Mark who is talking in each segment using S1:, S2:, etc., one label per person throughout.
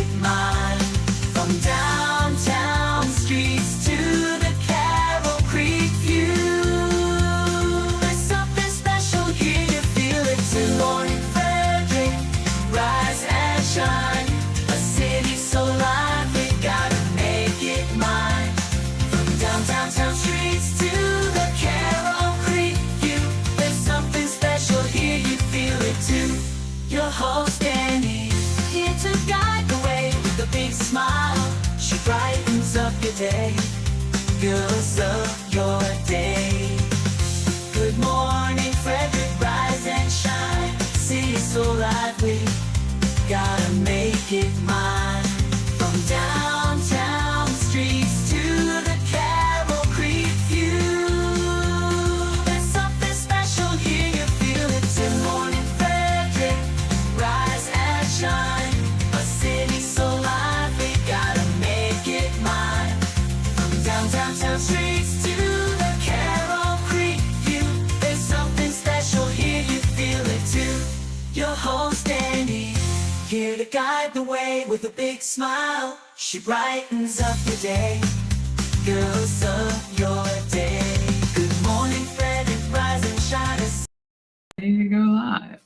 S1: it mine. From downtown streets to the Carroll Creek view, there's something special here, you feel it too. Good morning Frederick, rise and shine. A city so lively, gotta make it mine. From downtown streets to the Carroll Creek view, there's something special here, you feel it too. Your host Dani, here to guide the way with a big smile. She brightens up your day, girls of your day. Good morning Frederick, rise and shine. City so lively, gotta make it mine. From downtown streets to the Carroll Creek view, there's something special here, you feel it too. Good morning Frederick, rise and shine. A city so lively, gotta make it mine. From downtown streets to the Carroll Creek view, there's something special here, you feel it too. Your host Dani, here to guide the way with a big smile. She brightens up your day, girls of your day. Good morning Frederick, rise and shine.
S2: Ready to go live.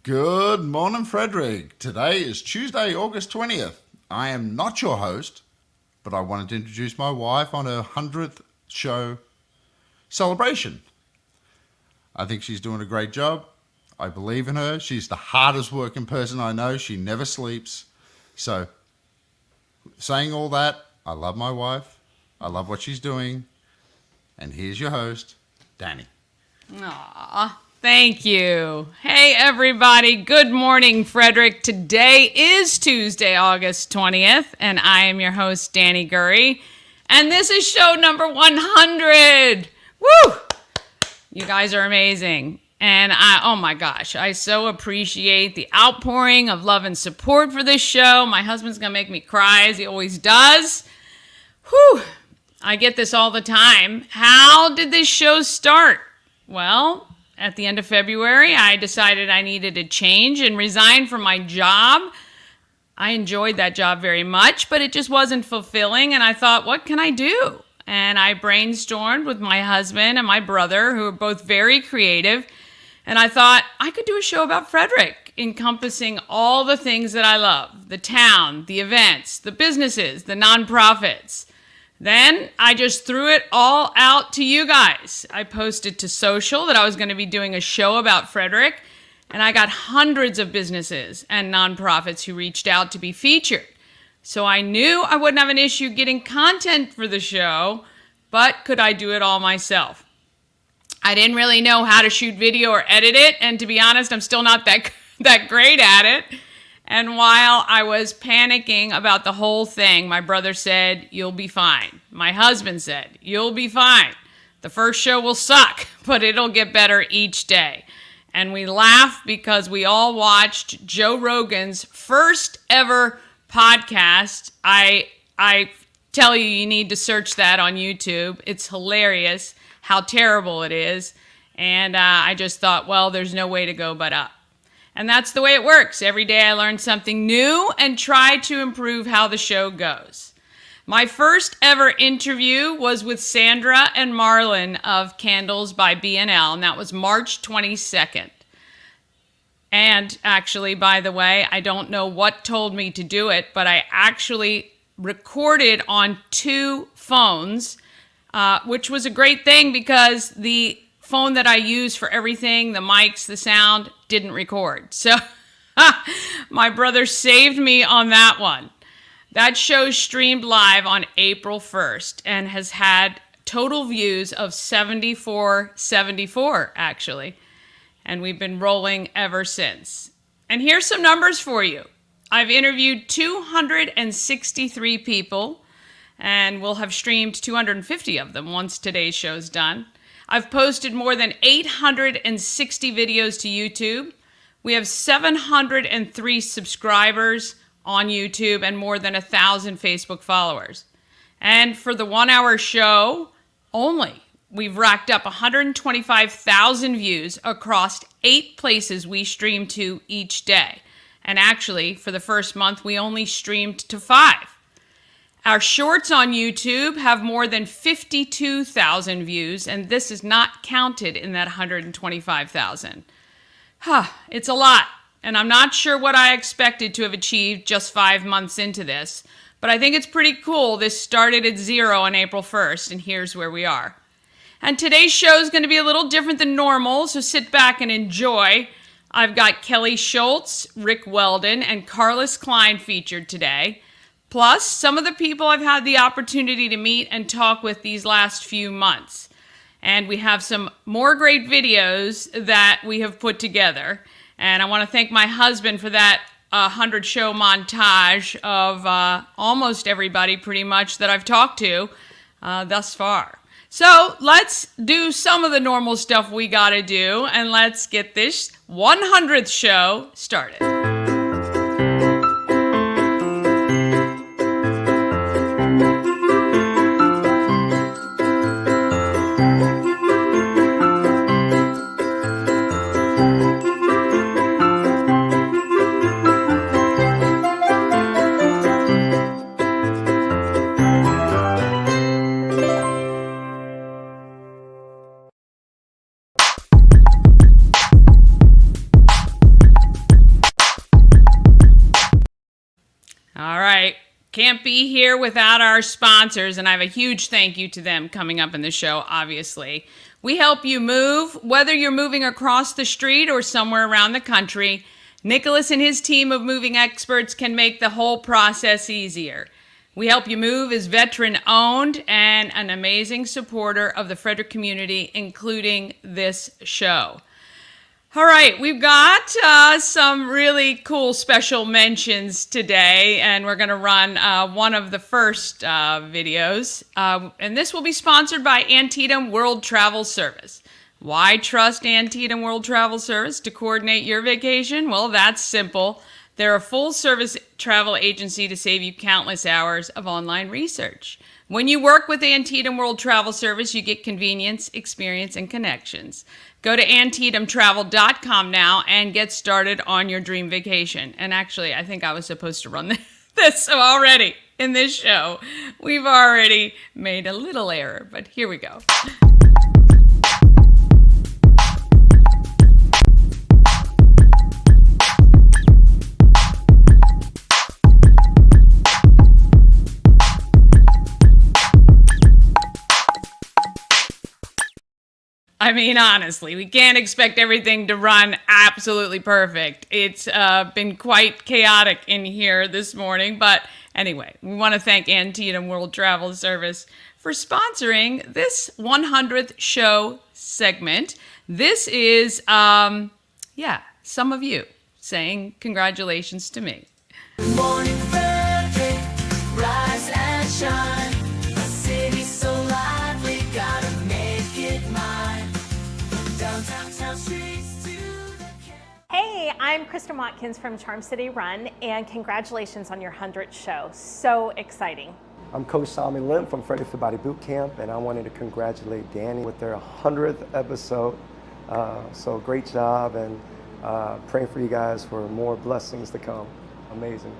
S3: Good morning, Frederick. Today is Tuesday, August 20th. I am not your host, but I wanted to introduce my wife on her 100th show celebration. I think she's doing a great job. I believe in her. She's the hardest working person I know. She never sleeps. So, saying all that, I love my wife. I love what she's doing. And here's your host, Dani.
S2: Aw, Thank you. Hey, everybody. Good morning, Frederick. Today is Tuesday, August 20th, and I am your host, Dani Gurry. And this is show number 100. Woo! You guys are amazing. And oh my gosh, I so appreciate the outpouring of love and support for this show. My husband's going to make me cry, as he always does. Whew! I get this all the time. How did this show start? Well, at the end of February, I decided I needed a change and resigned from my job. I enjoyed that job very much, but it just wasn't fulfilling. And I thought, what can I do? And I brainstormed with my husband and my brother, who are both very creative. And I thought I could do a show about Frederick, encompassing all the things that I love: the town, the events, the businesses, the nonprofits. Then I just threw it all out to you guys. I posted to social that I was going to be doing a show about Frederick, and I got hundreds of businesses and nonprofits who reached out to be featured. So I knew I wouldn't have an issue getting content for the show, but could I do it all myself? I didn't really know how to shoot video or edit it, and to be honest, I'm still not that great at it. And while I was panicking about the whole thing, my brother said, "You'll be fine." My husband said, "You'll be fine. The first show will suck, but it'll get better each day." And we laughed because we all watched Joe Rogan's first ever podcast. I tell you, you need to search that on YouTube. It's hilarious how terrible it is. And I just thought, well, there's no way to go but up. And that's the way it works. Every day I learn something new and try to improve how the show goes. My first ever interview was with Sandra and Marlon of Candles by B&L, and that was March 22nd. And actually, by the way, I don't know what told me to do it, but I actually recorded on 2 phones, which was a great thing because the phone that I use for everything, the mics, the sound, didn't record. So my brother saved me on that one. That show streamed live on April 1st and has had total views of 74 actually. And we've been rolling ever since. And here's some numbers for you. I've interviewed 263 people, and we'll have streamed 250 of them once today's show's done. I've posted more than 860 videos to YouTube. We have 703 subscribers on YouTube and more than 1,000 Facebook followers. And for the 1-hour show only, we've racked up 125,000 views across 8 places we stream to each day. And actually, for the first month, we only streamed to 5. Our shorts on YouTube have more than 52,000 views, and this is not counted in that 125,000. It's a lot, and I'm not sure what I expected to have achieved just 5 months into this, but I think it's pretty cool. This started at 0 on April 1st, and here's where we are. And today's show is going to be a little different than normal, so sit back and enjoy. I've got Kelly Schulz, Rick Weldon, and Karlys Kline featured today. Plus, some of the people I've had the opportunity to meet and talk with these last few months. And we have some more great videos that we have put together. And I want to thank my husband for that 100 show montage of almost everybody pretty much that I've talked to thus far. So let's do some of the normal stuff we got to do, and let's get this 100th show started. All right. Can't be here without our sponsors, and I have a huge thank you to them coming up in the show, obviously. We help you move, whether you're moving across the street or somewhere around the country. Nicholas and his team of moving experts can make the whole process easier. We Help You Move is veteran-owned and an amazing supporter of the Frederick community, including this show. All right, we've got some really cool special mentions today, and we're going to run one of the first videos. And this will be sponsored by Antietam World Travel Service. Why trust Antietam World Travel Service to coordinate your vacation? Well, that's simple. They're a full-service travel agency to save you countless hours of online research. When you work with Antietam World Travel Service, you get convenience, experience, and connections. Go to AntietamTravel.com now and get started on your dream vacation. And actually, I think I was supposed to run this already in this show. We've already made a little error, but here we go. I mean, honestly, we can't expect everything to run absolutely perfect. It's been quite chaotic in here this morning. But anyway, we want to thank Antietam World Travel Service for sponsoring this 100th show segment. This is, some of you saying congratulations to me.
S1: Good morning, Frederick. Rise and shine. A city so lively, gotta make it mine. Downtown streets to the
S4: Hey, I'm Kristen Watkins from Charm City Run, and congratulations on your 100th show. So exciting.
S5: I'm Coach Solomon Lim from Frederick for Body Boot Camp, and I wanted to congratulate Dani with their 100th episode. So great job, and praying for you guys for more blessings to come. Amazing.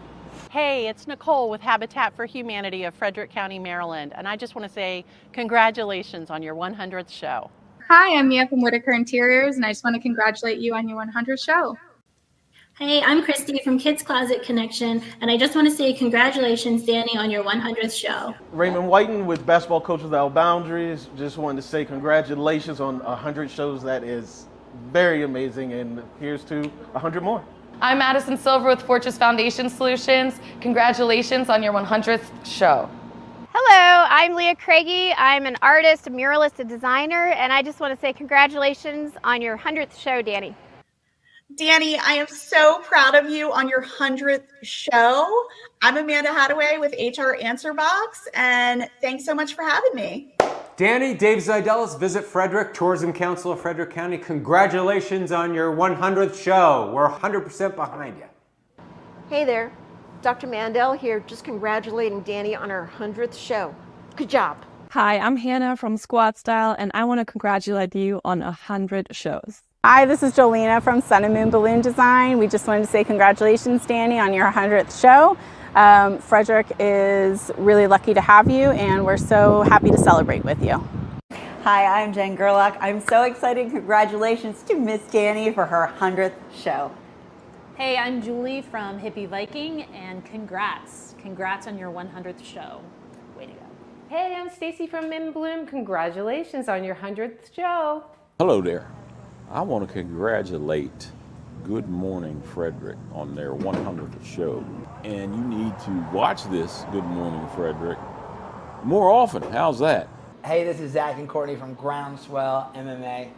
S6: Hey, it's Nicole with Habitat for Humanity of Frederick County, Maryland, and I just want to say congratulations on your 100th show.
S7: Hi, I'm Mia from Whitaker Interiors, and I just want to congratulate you on your 100th show.
S8: Hey, I'm Christy from Kids Closet Connection, and I just want to say congratulations, Dani, on your 100th show.
S9: Raymond Whiten with Basketball Coaches Without Boundaries. Just wanted to say congratulations on 100 shows. That is very amazing, and here's to 100 more.
S10: I'm Madison Silver with Fortress Foundation Solutions. Congratulations on your 100th show.
S11: Hello, I'm Leah Craigie. I'm an artist, a muralist, a designer, and I just want to say congratulations on your 100th show, Dani.
S12: Dani, I am so proud of you on your 100th show. I'm Amanda Hadaway with HR Answer Box, and thanks so much for having me.
S13: Dani, Dave Zidelis, Visit Frederick, Tourism Council of Frederick County. Congratulations on your 100th show. We're 100% behind you.
S14: Hey there, Dr. Mandel here, just congratulating Dani on her 100th show. Good job.
S15: Hi, I'm Hannah from Squad Style, and I want to congratulate you on 100 shows.
S16: Hi, this is Jolena from Sun and Moon Balloon Design. We just wanted to say congratulations, Dani, on your 100th show. Frederick is really lucky to have you, and we're so happy to celebrate with you.
S17: Hi, I'm Jen Gerlach. I'm so excited. Congratulations to Miss Dani for her 100th show.
S18: Hey, I'm Julie from Hippie Viking, and congrats. Congrats on your 100th show. Way to go.
S19: Hey, I'm Stacy from Min Bloom. Congratulations on your 100th show.
S20: Hello there. I want to congratulate Good Morning Frederick on their 100th show. And you need to watch this Good Morning Frederick more often. How's that?
S21: Hey, this is Zach and Courtney from Groundswell MMA.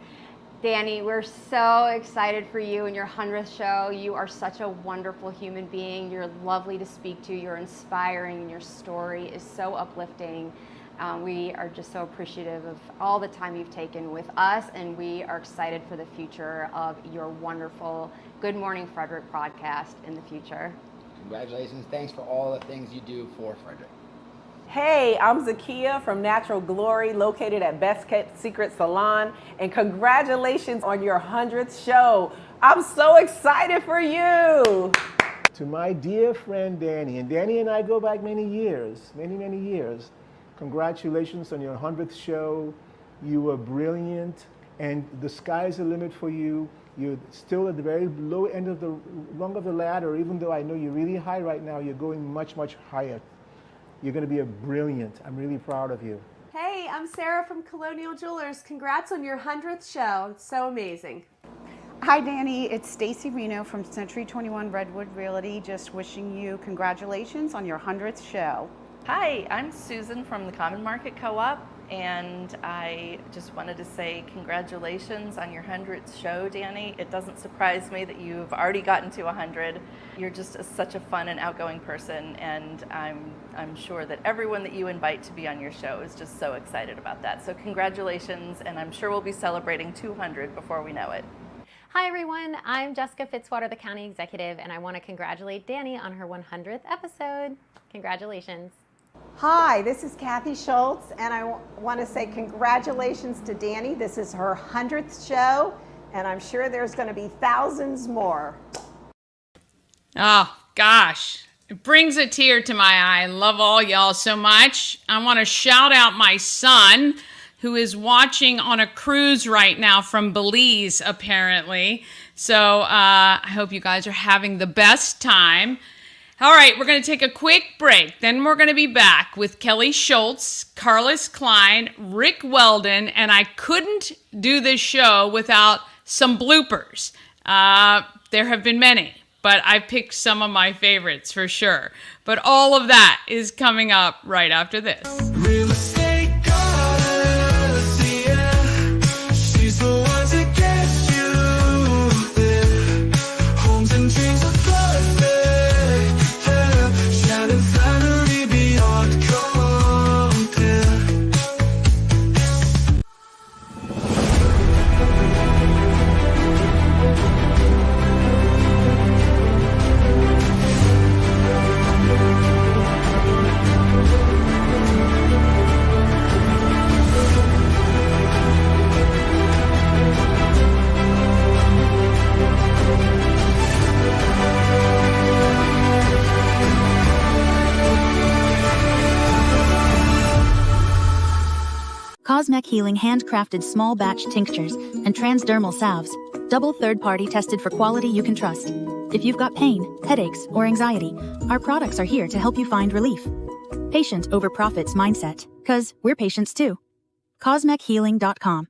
S11: Dani, we're so excited for you and your 100th show. You are such a wonderful human being. You're lovely to speak to. You're inspiring, and your story is so uplifting. We are just so appreciative of all the time you've taken with us, and we are excited for the future of your wonderful Good Morning Frederick podcast in the future.
S21: Congratulations. Thanks for all the things you do for Frederick.
S22: Hey, I'm Zakia from Natural Glory, located at Best Kept Secret Salon, and congratulations on your 100th show. I'm so excited for you.
S23: To my dear friend Dani, and Dani and I go back many years, many years. Congratulations on your 100th show. You were brilliant, and the sky's the limit for you. You're still at the very low end of the rung of the ladder, even though I know you're really high right now, you're going much higher. You're gonna be brilliant. I'm really proud of you.
S24: Hey, I'm Sarah from Colonial Jewelers. Congrats on your 100th show. It's so amazing.
S25: Hi Dani, it's Stacy Reno from Century 21 Redwood Realty. Just wishing you congratulations on your 100th show.
S26: Hi, I'm Susan from the Common Market Co-op,
S1: And I just wanted to say congratulations on your 100th show, Dani. It doesn't surprise me that you've already gotten to 100. You're just such a fun and outgoing person, and I'm sure that everyone that you invite to be on your show is just so excited about that. So congratulations, and I'm sure we'll be celebrating 200 before we know it.
S2: Hi everyone, I'm Jessica Fitzwater, the County Executive, and I want to congratulate Dani on her 100th episode. Congratulations.
S3: Hi, this is Kelly Schulz, and I want to say congratulations to Dani. This is her 100th show, and I'm sure there's going to be thousands more.
S4: Oh, gosh. It brings a tear to my eye. I love all y'all so much. I want to shout out my son, who is watching on a cruise right now from Belize, apparently. So I hope you guys are having the best time. All right, we're going to take a quick break. Then we're going to be back with Kelly Schulz, Karlys Kline, Rick Weldon, and I couldn't do this show without some bloopers. There have been many, but I picked some of my favorites for sure. But all of that is coming up right after this.
S5: Cosmec Healing handcrafted small batch tinctures and transdermal salves, double third-party tested for quality you can trust. If you've got pain, headaches, or anxiety, our products are here to help you find relief. Patient over profits mindset, 'cause we're patients too. CosmecHealing.com.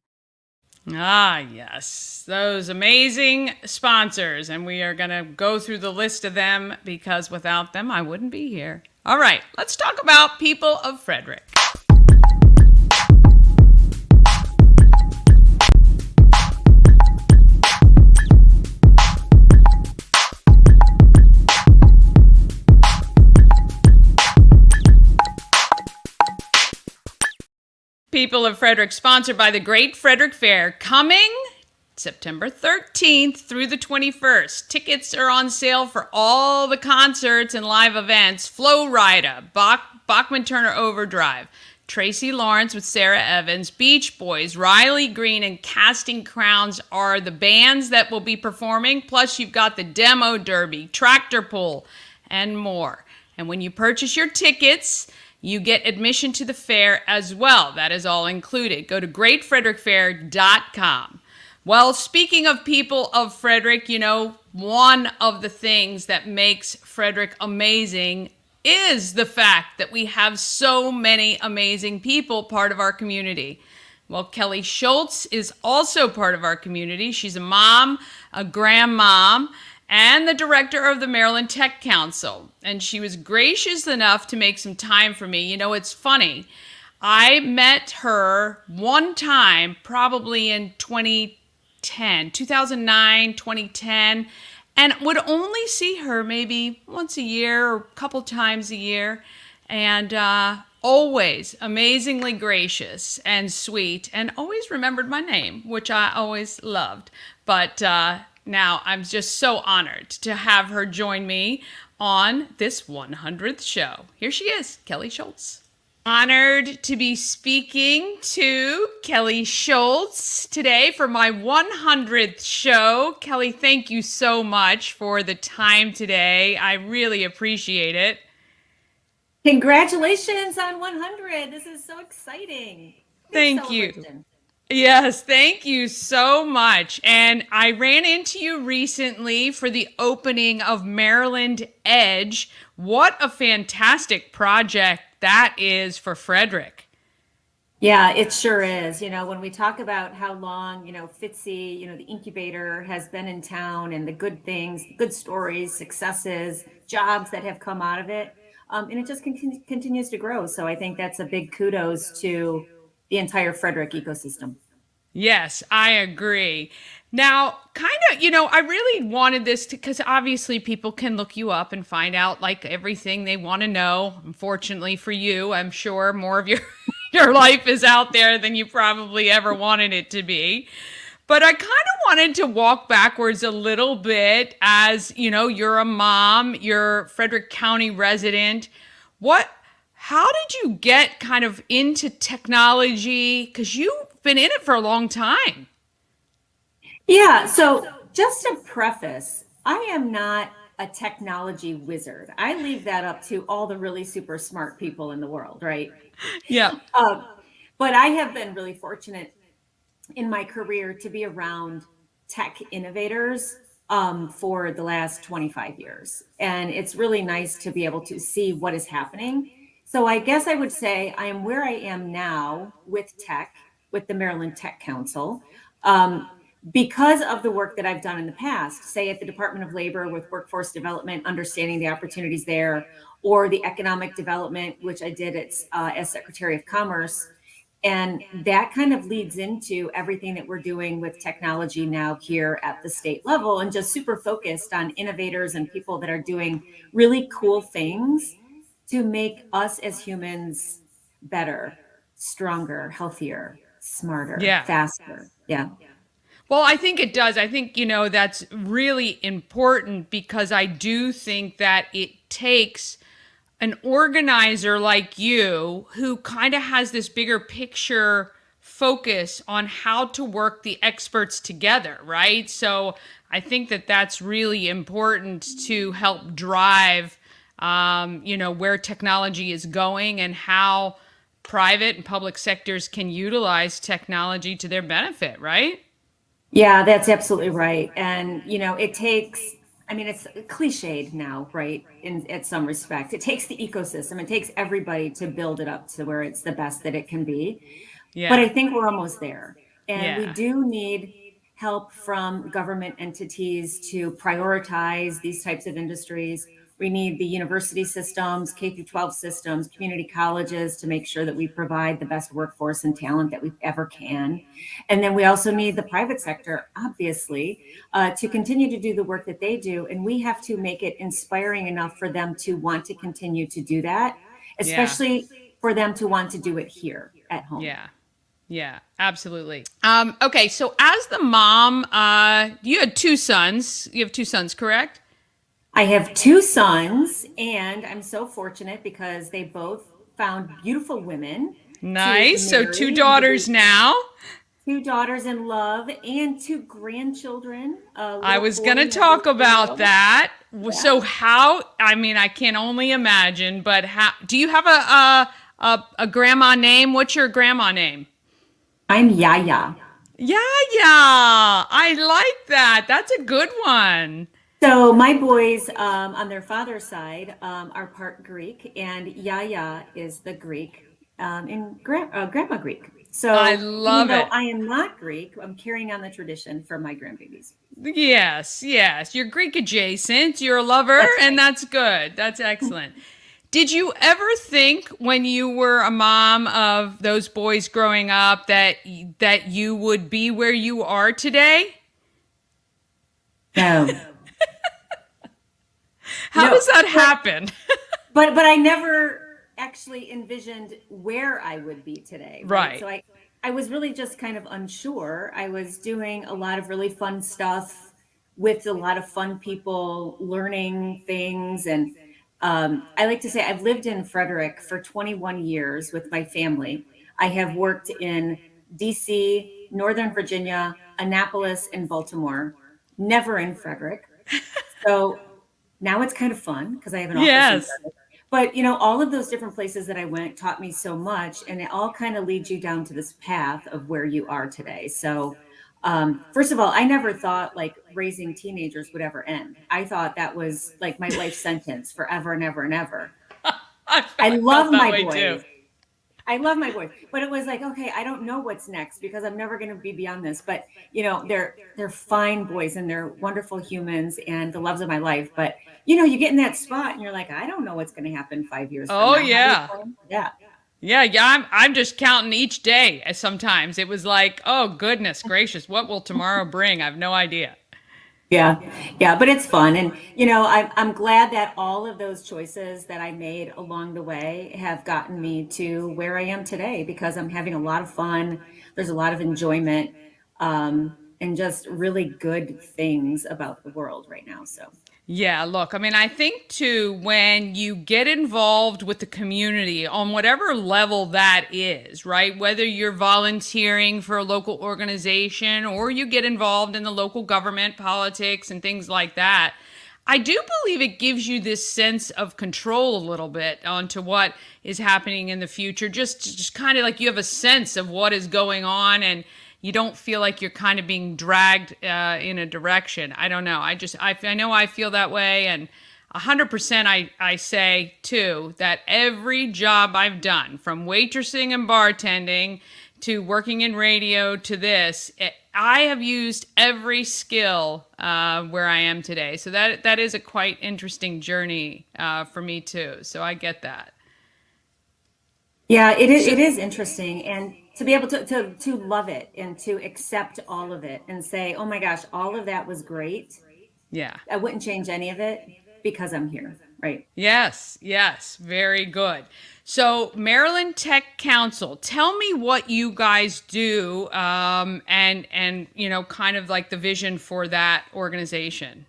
S4: Ah, yes, those amazing sponsors, and we are going to go through the list of them because without them, I wouldn't be here. All right, let's talk about people of Frederick. People of Frederick, sponsored by the Great Frederick Fair, coming September 13th through the 21st. Tickets are on sale for all the concerts and live events. Flo Rida, Bachman Turner Overdrive, Tracy Lawrence with Sarah Evans, Beach Boys, Riley Green, and Casting Crowns are the bands that will be performing. Plus, you've got the Demo Derby, Tractor Pull, and more. And when you purchase your tickets, you get admission to the fair as well. That is all included. Go to greatfrederickfair.com. Well, speaking of people of Frederick, you know, one of the things that makes Frederick amazing is the fact that we have so many amazing people part of our community. Well, Kelly Schulz is also part of our community. She's a mom, a grandmom, and the director of the Maryland Tech Council. And she was gracious enough to make some time for me. You know, it's funny. I met her one time, probably in 2009, 2010, and would only see her maybe once a year or a couple times a year. And always amazingly gracious and sweet, and always remembered my name, which I always loved. But now I'm just so honored to have her join me on this 100th show. Here she is, Kelly Schulz. Honored to be speaking to Kelly Schulz today for my 100th show. Kelly, thank you so much for the time today. I really appreciate it.
S26: Congratulations on 100. This is so exciting.
S4: Thank you. Yes, thank you so much. And I ran into you recently for the opening of Maryland Edge. What a fantastic project that is for Frederick.
S26: Yeah, it sure is. You know, when we talk about how long, Fitzy, the incubator has been in town and the good things, good stories, successes, jobs that have come out of it. And it just continues to grow. So I think that's a big kudos to the entire Frederick ecosystem.
S4: Yes, I agree. Now, kind of, I really wanted this because obviously people can look you up and find out like everything they want to know. Unfortunately for you, I'm sure more of your your life is out there than you probably ever wanted it to be. But I kind of wanted to walk backwards a little bit as, you're a mom, you're a Frederick County resident. How did you get kind of into technology? Because you've been in it for a long time.
S26: Yeah, so just to preface, I am not a technology wizard. I leave that up to all the really super smart people in the world, right?
S4: Yeah.
S26: But I have been really fortunate in my career to be around tech innovators for the last 25 years. And it's really nice to be able to see what is happening. So I guess I would say I am where I am now with tech, with the Maryland Tech Council, because of the work that I've done in the past, say at the Department of Labor with workforce development, understanding the opportunities there, or the economic development, which I did as Secretary of Commerce. And that kind of leads into everything that we're doing with technology now here at the state level, and just super focused on innovators and people that are doing really cool things to make us as humans better, stronger, healthier, smarter, faster. Yeah.
S4: Well, I think it does. I think, that's really important because I do think that it takes an organizer like you who kind of has this bigger picture focus on how to work the experts together, right? So I think that that's really important to help drive, where technology is going and how private and public sectors can utilize technology to their benefit, right?
S26: Yeah, that's absolutely right. And, it takes, it's cliched now, right? At some respect, it takes the ecosystem, it takes everybody to build it up to where it's the best that it can be. Yeah. But I think we're almost there. And we do need help from government entities to prioritize these types of industries. We need the university systems, K-12 systems, community colleges to make sure that we provide the best workforce and talent that we ever can. And then we also need the private sector, obviously, to continue to do the work that they do. And we have to make it inspiring enough for them to want to continue to do that, especially for them to want to do it here at home.
S4: Yeah, absolutely. Okay, so as the mom, you had two sons. You have two sons, correct?
S26: I have two sons, and I'm so fortunate because they both found beautiful women.
S4: Nice. So two daughters now.
S26: Two daughters in love and two grandchildren.
S4: I was going to talk about that. Yeah. So I can only imagine, but do you have a grandma name? What's your grandma name?
S26: I'm Yaya.
S4: Yaya. I like that. That's a good one.
S26: So my boys on their father's side are part Greek, and Yaya is the Greek in Grandma Greek. So
S4: I love
S26: even though I am not Greek, I'm carrying on the tradition for my grandbabies.
S4: Yes. You're Greek adjacent. You're a lover, and that's good. That's excellent. Did you ever think when you were a mom of those boys growing up that you would be where you are today?
S26: No.
S4: How does that happen?
S26: But I never actually envisioned where I would be today.
S4: Right.
S26: So I was really just kind of unsure. I was doing a lot of really fun stuff with a lot of fun people, learning things. And I like to say I've lived in Frederick for 21 years with my family. I have worked in DC, Northern Virginia, Annapolis, and Baltimore, never in Frederick. So now it's kind of fun because I have an office in Frederick. But, all of those different places that I went taught me so much, and it all kind of leads you down to this path of where you are today. So, first of all, I never thought like raising teenagers would ever end. I thought that was like my life sentence forever and ever and ever. I love my boys. I love my boys, but it was like, okay, I don't know what's next because I'm never going to be beyond this. But they're fine boys and they're wonderful humans and the loves of my life. But you get in that spot and you're like, I don't know what's going to happen 5 years from now.
S4: Yeah.
S26: Yeah.
S4: I'm just counting each day. Sometimes it was like, oh goodness gracious, what will tomorrow bring? I have no idea.
S26: Yeah, but it's fun. And, I'm glad that all of those choices that I made along the way have gotten me to where I am today because I'm having a lot of fun. There's a lot of enjoyment, and just really good things about the world right now. So.
S4: Yeah, look, I mean, I think too, when you get involved with the community on whatever level that is, right? Whether you're volunteering for a local organization or you get involved in the local government, politics, and things like that, I do believe it gives you this sense of control a little bit onto what is happening in the future. Just kind of like you have a sense of what is going on and you don't feel like you're kind of being dragged in a direction. I don't know. I know I feel that way. And 100% I say, too, that every job I've done, from waitressing and bartending to working in radio to this, I have used every skill where I am today. So that is a quite interesting journey for me, too. So I get that.
S26: Yeah, it is interesting. And to be able to love it and to accept all of it and say, oh my gosh, all of that was great.
S4: Yeah.
S26: I wouldn't change any of it because I'm here, right?
S4: Yes, very good. So Maryland Tech Council, tell me what you guys do and kind of like the vision for that organization.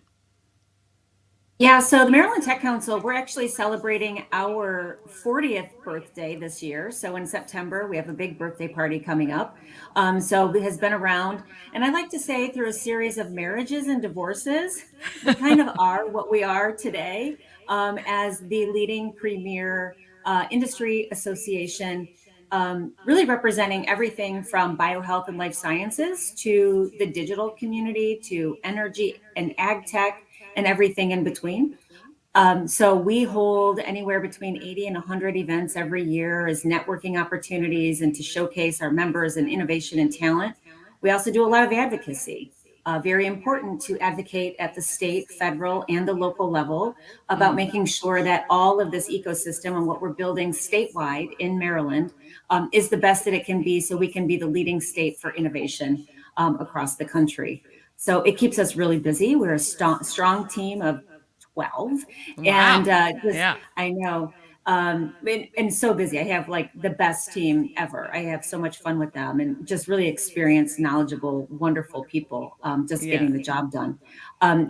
S26: Yeah, so the Maryland Tech Council, we're actually celebrating our 40th birthday this year. So in September, we have a big birthday party coming up. So it has been around. And I like to say through a series of marriages and divorces, we kind of are what we are today as the leading premier industry association, really representing everything from biohealth and life sciences to the digital community to energy and ag tech and everything in between. So we hold anywhere between 80 and 100 events every year as networking opportunities and to showcase our members and innovation and talent. We also do a lot of advocacy. Very important to advocate at the state, federal, and the local level about making sure that all of this ecosystem and what we're building statewide in Maryland is the best that it can be so we can be the leading state for innovation across the country. So it keeps us really busy. We're a strong team of 12.
S4: Wow.
S26: And
S4: yeah.
S26: I know. And so busy. I have like the best team ever. I have so much fun with them and just really experienced, knowledgeable, wonderful people getting the job done.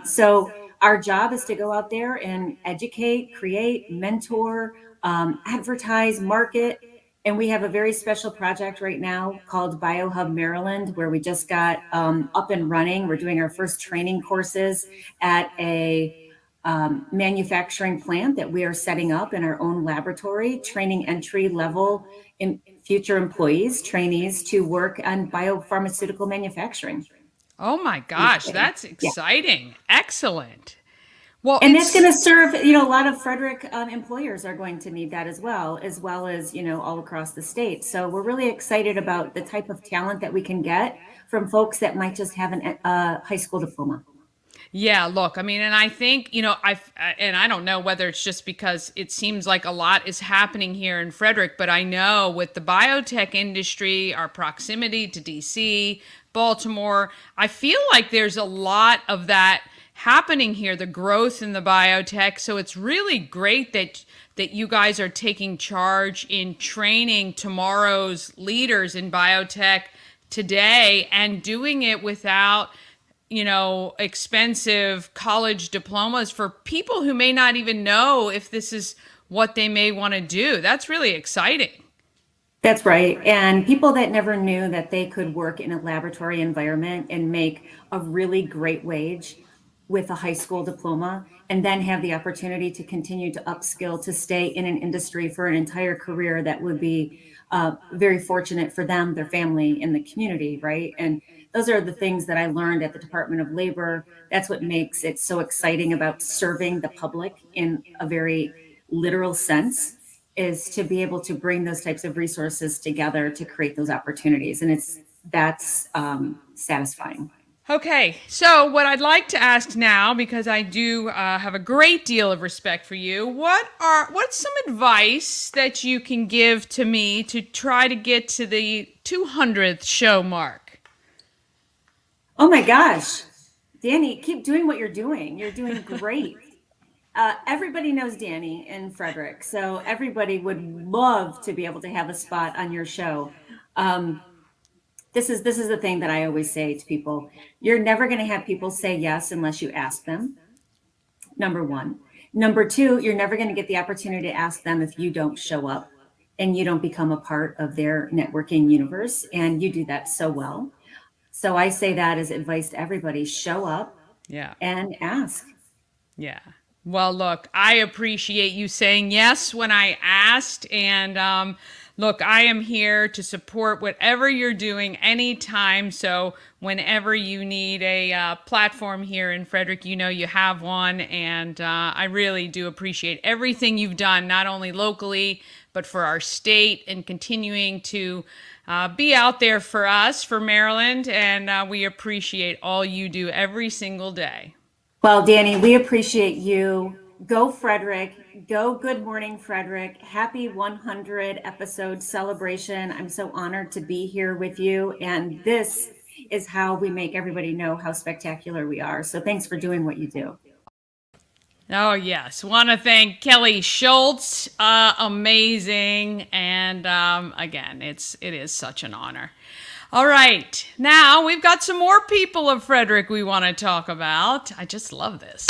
S26: So our job is to go out there and educate, create, mentor, advertise, market. And we have a very special project right now called BioHub Maryland, where we just got up and running. We're doing our first training courses at a manufacturing plant that we are setting up in our own laboratory, training entry level in future employees, trainees to work on biopharmaceutical manufacturing.
S4: Oh my gosh, that's exciting. Yeah. Excellent. Well,
S26: and that's going to serve, a lot of Frederick employers are going to need that as well as, all across the state. So we're really excited about the type of talent that we can get from folks that might just have a high school diploma.
S4: Yeah, look, I mean, and I think, I don't know whether it's just because it seems like a lot is happening here in Frederick, but I know with the biotech industry, our proximity to DC, Baltimore, I feel like there's a lot of that happening here, the growth in the biotech. So it's really great that you guys are taking charge in training tomorrow's leaders in biotech today and doing it without, expensive college diplomas for people who may not even know if this is what they may want to do. That's really exciting.
S26: That's right. And people that never knew that they could work in a laboratory environment and make a really great wage with a high school diploma and then have the opportunity to continue to upskill to stay in an industry for an entire career that would be very fortunate for them, their family, and the community, right? And those are the things that I learned at the Department of Labor. That's what makes it so exciting about serving the public in a very literal sense, is to be able to bring those types of resources together to create those opportunities. And that's satisfying.
S4: Okay, so what I'd like to ask now, because I do have a great deal of respect for you, what's some advice that you can give to me to try to get to the 200th show mark?
S26: Oh my gosh, Dani, keep doing what you're doing. You're doing great. Everybody knows Dani and Frederick, so everybody would love to be able to have a spot on your show. This is the thing that I always say to people. You're never going to have people say yes unless you ask them. Number one. Number two, you're never going to get the opportunity to ask them if you don't show up and you don't become a part of their networking universe. And you do that so well. So I say that as advice to everybody. Show up and ask.
S4: Yeah. Well, look, I appreciate you saying yes when I asked. And look, I am here to support whatever you're doing anytime. So whenever you need a platform here in Frederick, you know you have one. And I really do appreciate everything you've done, not only locally, but for our state, and continuing to be out there for us, for Maryland. And we appreciate all you do every single day.
S26: Well, Dani, we appreciate you. Go Frederick. Go Good Morning Frederick. Happy 100 episode celebration. I'm so honored to be here with you. And this is how we make everybody know how spectacular we are. So thanks for doing what you do.
S4: Oh, yes. Want to thank Kelly Schulz. Amazing. And again, it is such an honor. All right. Now we've got some more people of Frederick we want to talk about. I just love this.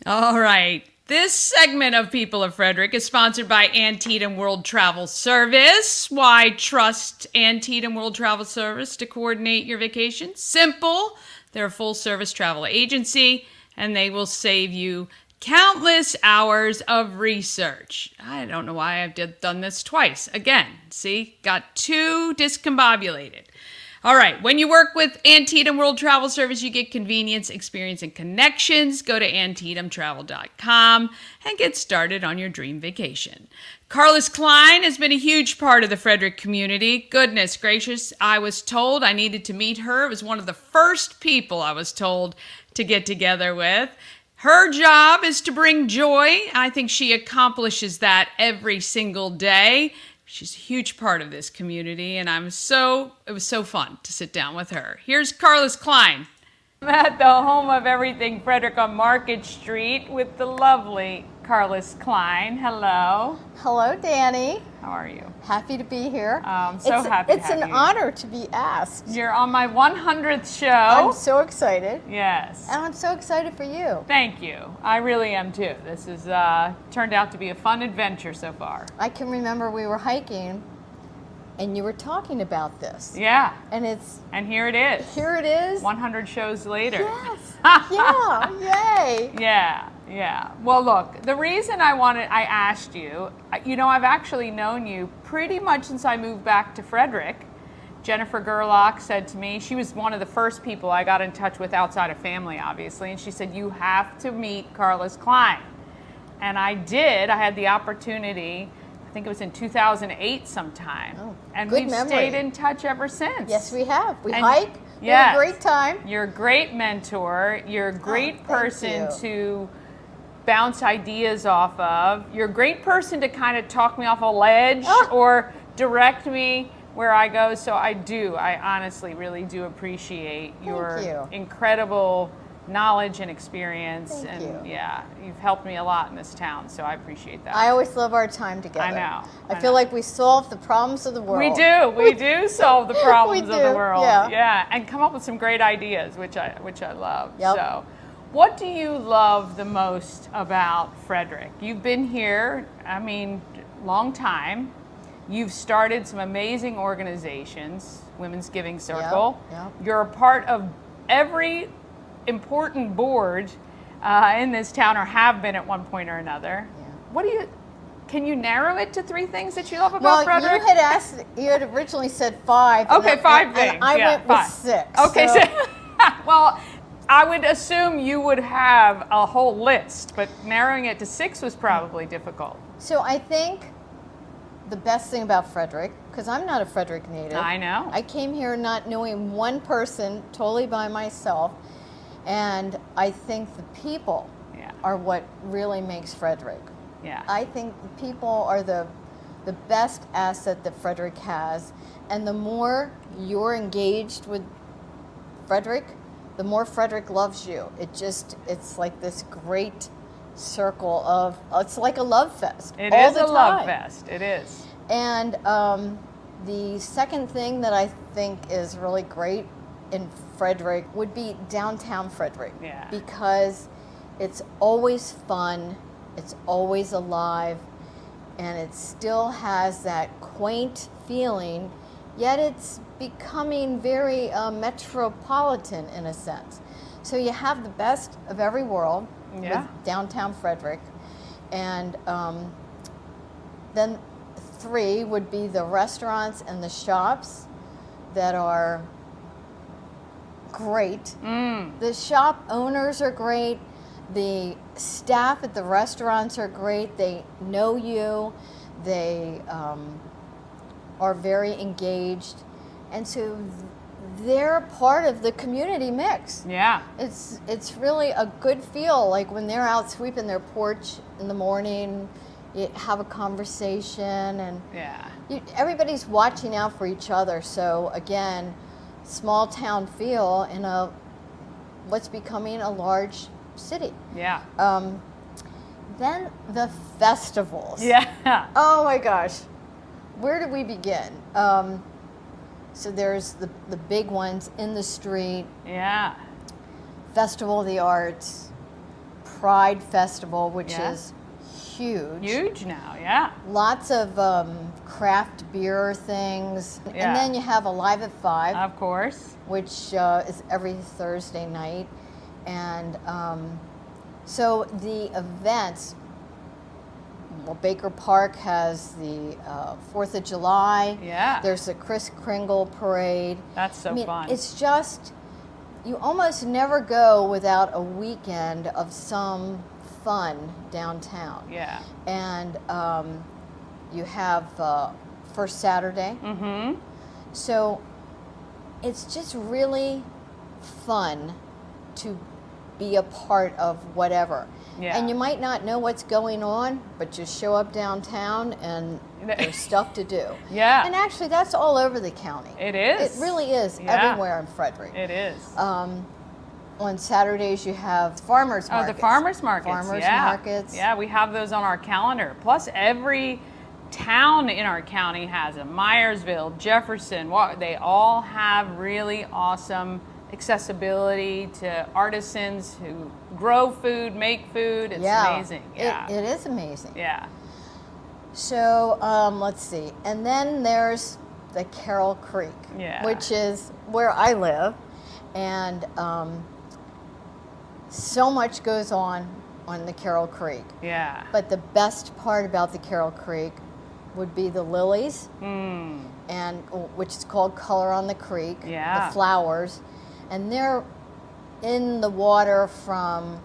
S4: All right. This segment of People of Frederick is sponsored by Antietam World Travel Service. Why trust Antietam World Travel Service to coordinate your vacation? Simple. They're a full-service travel agency, and they will save you countless hours of research. I don't know why I've done this twice. Again, see? Got two discombobulated. All right, when you work with Antietam World Travel Service, you get convenience, experience, and connections. Go to antietamtravel.com and get started on your dream vacation. Karlys Kline has been a huge part of the Frederick community. Goodness gracious, I was told I needed to meet her. It was one of the first people I was told to get together with. Her job is to bring joy. I think she accomplishes that every single day. She's a huge part of this community, and it was so fun to sit down with her. Here's Karlys Kline.
S6: I'm at the home of everything Frederick on Market Street with the lovely Karlys Kline. Hello.
S7: Hello, Dani.
S6: How are you?
S7: Happy to be here.
S6: I'm so happy to have you.
S7: It's an honor to be asked.
S6: You're on my 100th show.
S7: I'm so excited.
S6: Yes.
S7: And I'm so excited for you.
S6: Thank you. I really am too. This has turned out to be a fun adventure so far.
S7: I can remember we were hiking and you were talking about this.
S6: Yeah.
S7: And
S6: here it is.
S7: Here it is.
S6: 100 shows later.
S7: Yes. Yeah. Yay.
S6: Yeah. Well, look, the reason I asked you, I've actually known you pretty much since I moved back to Frederick. Jennifer Gerlach said to me, she was one of the first people I got in touch with outside of family, obviously, and she said, you have to meet Karlys Kline. And I did. I had the opportunity. I think it was in 2008 sometime.
S7: Oh,
S6: and
S7: good
S6: we've
S7: memory.
S6: Stayed in touch ever since.
S7: Yes, we have. We hike. We have a great time.
S6: You're a great mentor. You're a great person to bounce ideas off of. You're a great person to kind of talk me off a ledge or direct me where I go. So I honestly really do appreciate your incredible knowledge and experience.
S7: Thank you.
S6: Yeah, you've helped me a lot in this town, so I appreciate that.
S7: I always love our time together.
S6: I know.
S7: I feel like we solve the problems of the world.
S6: We do solve the problems of the world.
S7: Yeah.
S6: And come up with some great ideas, which I love.
S7: Yep.
S6: So, what do you love the most about Frederick? You've been here, long time. You've started some amazing organizations, Women's Giving Circle.
S7: Yep.
S6: You're a part of every important board in this town, or have been at one point or another.
S7: Yeah.
S6: Can you narrow it to 3 things that you love about Frederick?
S7: You had originally said 5.
S6: Okay, 5 things.
S7: And I went
S6: five.
S7: with 6.
S6: Okay,
S7: so.
S6: well, I would assume you would have a whole list, but narrowing it to 6 was probably difficult.
S7: So I think the best thing about Frederick, because I'm not a Frederick native.
S6: I know.
S7: I came here not knowing one person, totally by myself, and I think the people are what really makes Frederick.
S6: Yeah.
S7: I think people are the best asset that Frederick has, and the more you're engaged with Frederick, the more Frederick loves you. It's like this great circle of, it's like a love fest.
S6: It
S7: all
S6: is
S7: the
S6: a love
S7: time.
S6: fest. It is.
S7: And the second thing that I think is really great in Frederick would be downtown Frederick.
S6: Yeah.
S7: Because it's always fun, it's always alive, and it still has that quaint feeling, yet it's becoming very metropolitan in a sense. So you have the best of every world with downtown Frederick. And then 3 would be the restaurants and the shops that are great. The shop owners are great. The staff at the restaurants are great. They know you. They are very engaged. And so they're part of the community mix.
S6: Yeah.
S7: It's really a good feel, like when they're out sweeping their porch in the morning, you have a conversation, and everybody's watching out for each other. So again, small town feel in what's becoming a large city.
S6: Yeah.
S7: Then the festivals.
S6: Yeah.
S7: Oh my gosh. Where do we begin? So there's the big ones in the street.
S6: Yeah.
S7: Festival of the Arts, Pride Festival, which is huge.
S6: Huge now, yeah.
S7: Lots of craft beer things.
S6: Yeah.
S7: And then you have Alive at 5.
S6: Of course.
S7: Which is every Thursday night. And so the events, well, Baker Park has the 4th of July.
S6: Yeah.
S7: There's the Kris Kringle Parade.
S6: That's so fun.
S7: It's just, you almost never go without a weekend of some fun downtown.
S6: Yeah.
S7: And you have First Saturday.
S6: Mm-hmm.
S7: So it's just really fun to be a part of whatever.
S6: Yeah.
S7: And you might not know what's going on, but just show up downtown and there's stuff to do.
S6: Yeah.
S7: And actually, that's all over the county.
S6: It is.
S7: It really is everywhere in Frederick.
S6: It is.
S7: On Saturdays, you have farmers markets.
S6: Oh, the farmers markets.
S7: Farmers markets.
S6: Yeah, we have those on our calendar. Plus, every town in our county has them. Myersville, Jefferson, they all have really awesome accessibility to artisans who grow food, make food. It's amazing. Yeah,
S7: it is amazing.
S6: Yeah.
S7: So let's see, and then there's the Carroll Creek, which is where I live, and so much goes on the Carroll Creek.
S6: Yeah.
S7: But the best part about the Carroll Creek would be the lilies, and which is called Color on the Creek.
S6: Yeah.
S7: The flowers. And they're in the water from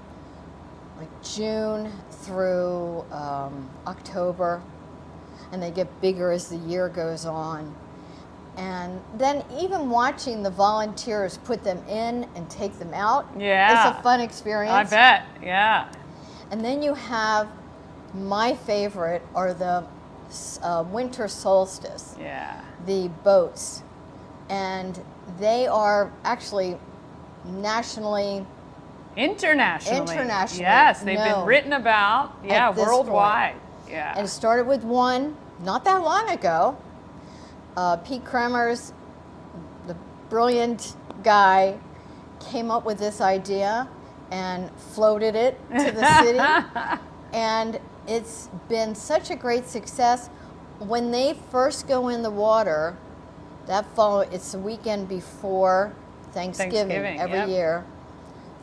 S7: like June through October, and they get bigger as the year goes on. And then even watching the volunteers put them in and take them out is a fun experience.
S6: I bet, yeah.
S7: And then you have, my favorite are the winter solstice.
S6: Yeah.
S7: The boats. And they are actually nationally,
S6: internationally.
S7: Yes,
S6: they've been written about. Yeah, worldwide. Yeah.
S7: And it started with one not that long ago. Pete Kremers, the brilliant guy, came up with this idea and floated it to the city. And it's been such a great success. When they first go in the water, it's the weekend before Thanksgiving every year.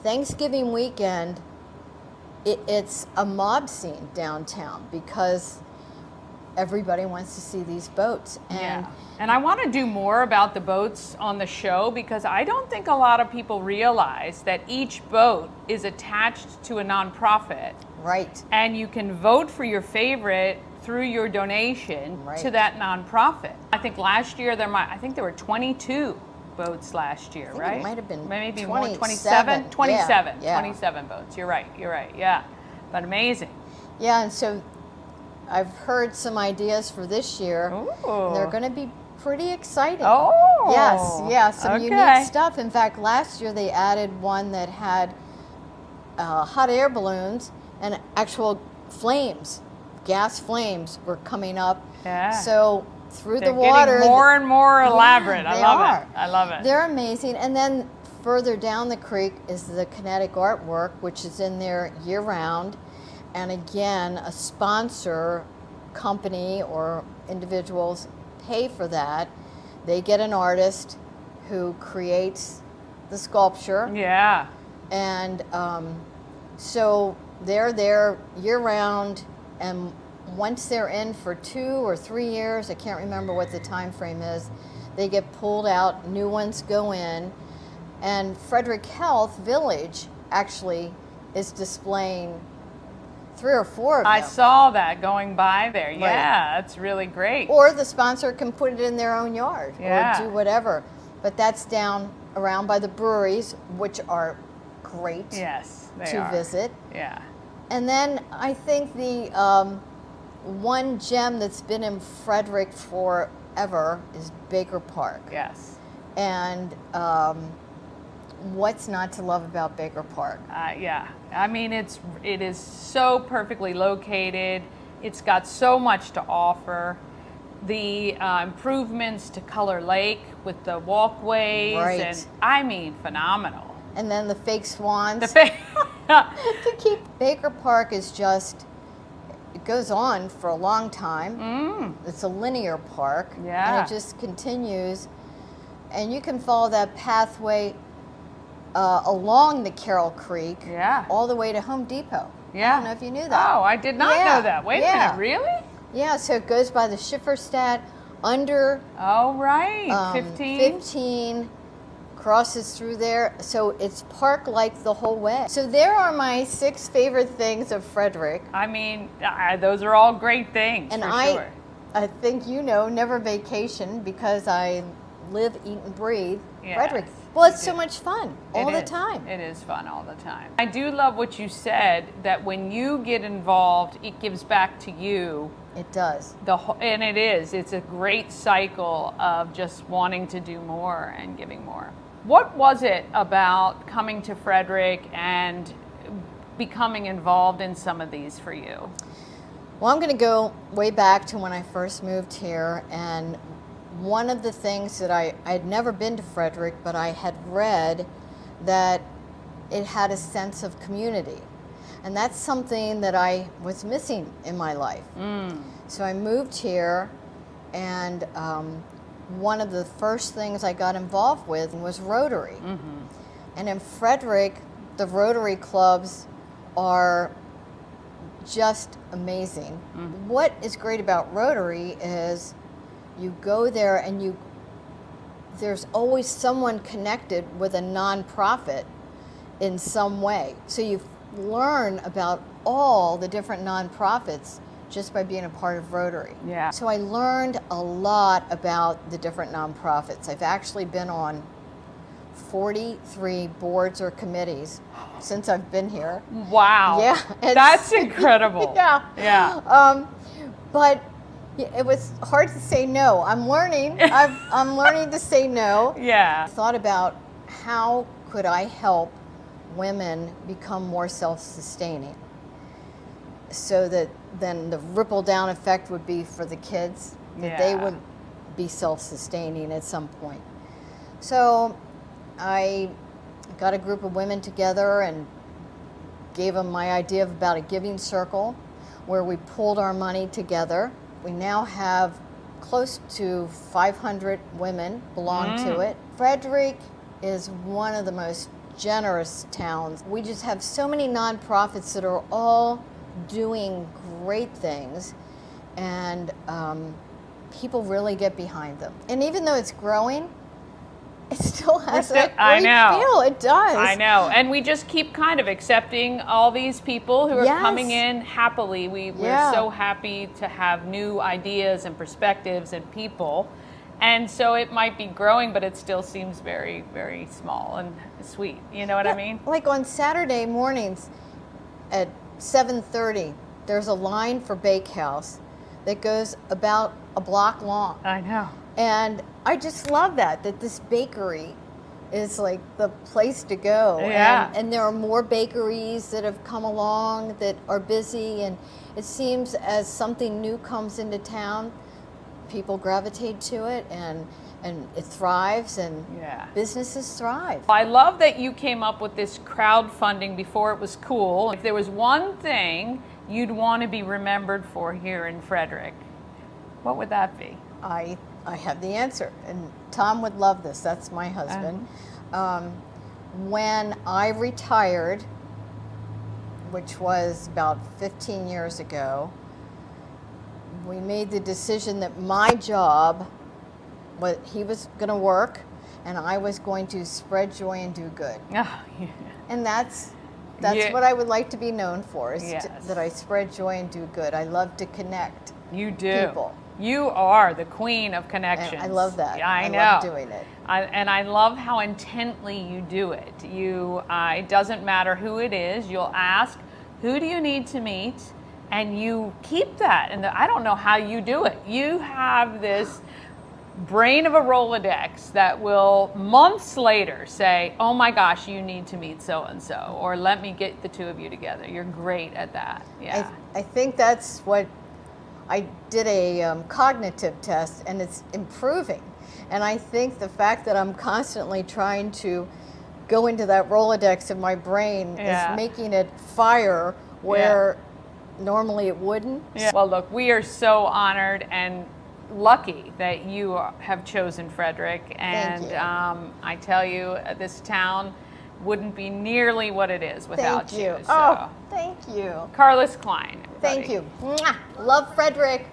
S7: Thanksgiving weekend, it's a mob scene downtown because everybody wants to see these boats. And
S6: And I want to do more about the boats on the show, because I don't think a lot of people realize that each boat is attached to a nonprofit.
S7: Right.
S6: And you can vote for your favorite through your donation to that nonprofit. I think last year there were 22 boats last year, right?
S7: It might have been
S6: maybe
S7: 27.
S6: more, 27? 27,
S7: Yeah.
S6: 27 boats. You're right, yeah. But amazing.
S7: Yeah, and so I've heard some ideas for this year. And they're going to be pretty exciting.
S6: Oh,
S7: yes, some
S6: okay.
S7: unique stuff. In fact, last year they added one that had hot air balloons and actual flames, gas flames were coming up.
S6: Yeah.
S7: So through
S6: They're
S7: the water,
S6: getting more and more elaborate.
S7: they
S6: I love
S7: are.
S6: it. I love it.
S7: They're amazing. And then further down the creek is the kinetic artwork, which is in there year round. And again, a sponsor company or individuals pay for that. They get an artist who creates the sculpture.
S6: Yeah.
S7: And so they're there year round, and once they're in for 2 or 3 years, I can't remember what the time frame is, they get pulled out, new ones go in, and Frederick Health Village actually is displaying 3 or 4 of them.
S6: I saw that going by there.
S7: Right.
S6: Yeah, that's really great.
S7: Or the sponsor can put it in their own yard
S6: Yeah.
S7: or do whatever. But that's down around by the breweries, which are great
S6: Yes, they
S7: to
S6: are.
S7: visit.
S6: Yeah.
S7: And then I think the one gem that's been in Frederick forever is Baker Park.
S6: Yes.
S7: And what's not to love about Baker Park?
S6: Yeah. I mean, it is so perfectly located. It's got so much to offer. The improvements to Color Lake with the walkways,
S7: Right.
S6: and I mean, phenomenal.
S7: And then the fake swans.
S6: The fake.
S7: To keep Baker Park is just, it goes on for a long time. It's a linear park.
S6: Yeah.
S7: And it just continues. And you can follow that pathway along the Carroll Creek.
S6: Yeah.
S7: All the way to Home Depot.
S6: Yeah.
S7: I don't know if you knew that.
S6: Oh, I did not know that. Wait a minute, really?
S7: Yeah, so it goes by the Schifferstadt under.
S6: Oh, right. 15.
S7: 15. Crosses through there, so it's park-like the whole way. So there are my 6 favorite things of Frederick.
S6: I mean, those are all great things,
S7: And
S6: for
S7: I
S6: sure.
S7: think you know, never vacation because I live, eat, and breathe
S6: Yes,
S7: Frederick. Well, it's so much fun all the
S6: It is.
S7: time.
S6: It is fun all the time. I do love what you said, that when you get involved, it gives back to you.
S7: It does.
S6: And it is. It's a great cycle of just wanting to do more and giving more. What was it about coming to Frederick and becoming involved in some of these for you?
S7: Well, I'm going to go way back to when I first moved here, and one of the things that I'd never been to Frederick, but I had read that it had a sense of community. And that's something that I was missing in my life. So I moved here, and one of the first things I got involved with was Rotary. And in Frederick, the Rotary clubs are just amazing. What is great about Rotary is you go there and there's always someone connected with a nonprofit in some way. So you learn about all the different nonprofits just by being a part of Rotary.
S6: Yeah.
S7: So I learned a lot about the different nonprofits. I've actually been on 43 boards or committees since I've been here.
S6: Wow.
S7: Yeah.
S6: That's incredible.
S7: Yeah.
S6: Yeah.
S7: But it was hard to say no. I'm learning. I'm learning to say no.
S6: Yeah.
S7: I thought about how could I help women become more self-sustaining, so that then the ripple down effect would be for the kids, that they would be self-sustaining at some point. So I got a group of women together and gave them my idea about a giving circle where we pulled our money together. We now have close to 500 women belong to it. Frederick is one of the most generous towns. We just have so many nonprofits that are all doing great things, and people really get behind them. And even though it's growing, it still has that great feel. It does.
S6: I know. And we just keep kind of accepting all these people who are
S7: Yes.
S6: coming in happily. We're so happy to have new ideas and perspectives and people. And so it might be growing, but it still seems very, very small and sweet. You know what I mean?
S7: Like on Saturday mornings at 7:30, there's a line for Bakehouse that goes about a block long.
S6: I know.
S7: And I just love that this bakery is like the place to go.
S6: Yeah.
S7: And there are more bakeries that have come along that are busy, and it seems as something new comes into town, people gravitate to it, and it thrives, and businesses thrive.
S6: I love that you came up with this crowdfunding before it was cool. If there was one thing you'd want to be remembered for here in Frederick, what would that be?
S7: I have the answer, and Tom would love this. That's my husband. When I retired, which was about 15 years ago, we made the decision that my job, he was going to work, and I was going to spread joy and do good.
S6: Oh, yeah.
S7: And that's
S6: Yeah.
S7: what I would like to be known for, is
S6: Yes.
S7: that I spread joy and do good. I love to connect
S6: You do.
S7: people.
S6: You are the queen of connections.
S7: And I love that.
S6: Yeah, I know.
S7: love doing it.
S6: And I love how intently you do it. It doesn't matter who it is. You'll ask, who do you need to meet? And you keep that. And I don't know how you do it. You have this brain of a Rolodex that will months later say, oh my gosh, you need to meet so-and-so, or let me get the two of you together. You're great at that. Yeah.
S7: I think that's what I did a cognitive test, and it's improving. And I think the fact that I'm constantly trying to go into that Rolodex in my brain
S6: Yeah.
S7: is making it fire where normally it wouldn't.
S6: Yeah. Well, look, we are so honored and lucky that you have chosen Frederick. And
S7: Thank you.
S6: I tell you, this town wouldn't be nearly what it is without
S7: Thank you.
S6: So.
S7: Oh, thank you.
S6: Karlys Kline.
S7: Thank you. Mwah. Love Frederick.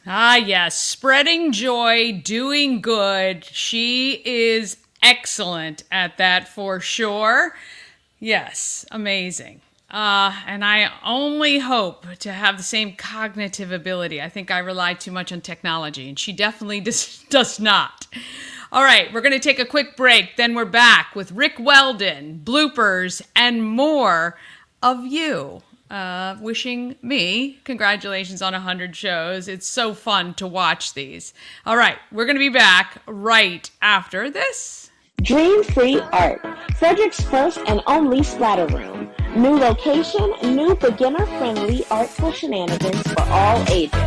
S4: Ah, yes. Spreading joy, doing good. She is excellent at that for sure. Yes, amazing. And I only hope to have the same cognitive ability. I think I rely too much on technology, and she definitely does not. All right, we're going to take a quick break. Then we're back with Rick Weldon, bloopers, and more of you. Wishing me congratulations on 100 shows. It's so fun to watch these. All right, we're going to be back right after this.
S8: Dream Free Art, Frederick's first and only splatter room. New location, new beginner-friendly artful shenanigans for all ages.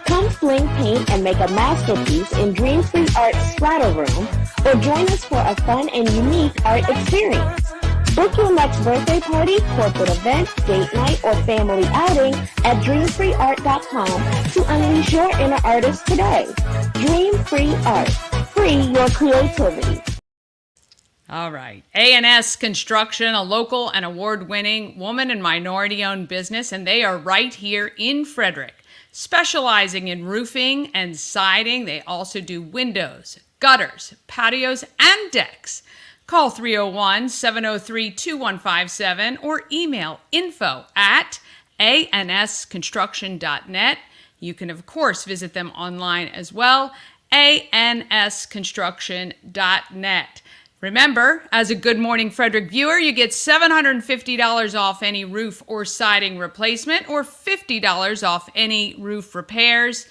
S8: Come fling paint and make a masterpiece in Dream Free Art's splatter room, or join us for a fun and unique art experience. Book your next birthday party, corporate event, date night, or family outing at dreamfreeart.com to unleash your inner artist today. Dream Free Art. Free your creativity.
S4: All right. A&S Construction, a local and award-winning woman and minority-owned business, and they are right here in Frederick, specializing in roofing and siding. They also do windows, gutters, patios, and decks. Call 301-703-2157 or email info@ansconstruction.net. You can, of course, visit them online as well, ansconstruction.net. Remember, as a Good Morning Frederick viewer, you get $750 off any roof or siding replacement, or $50 off any roof repairs.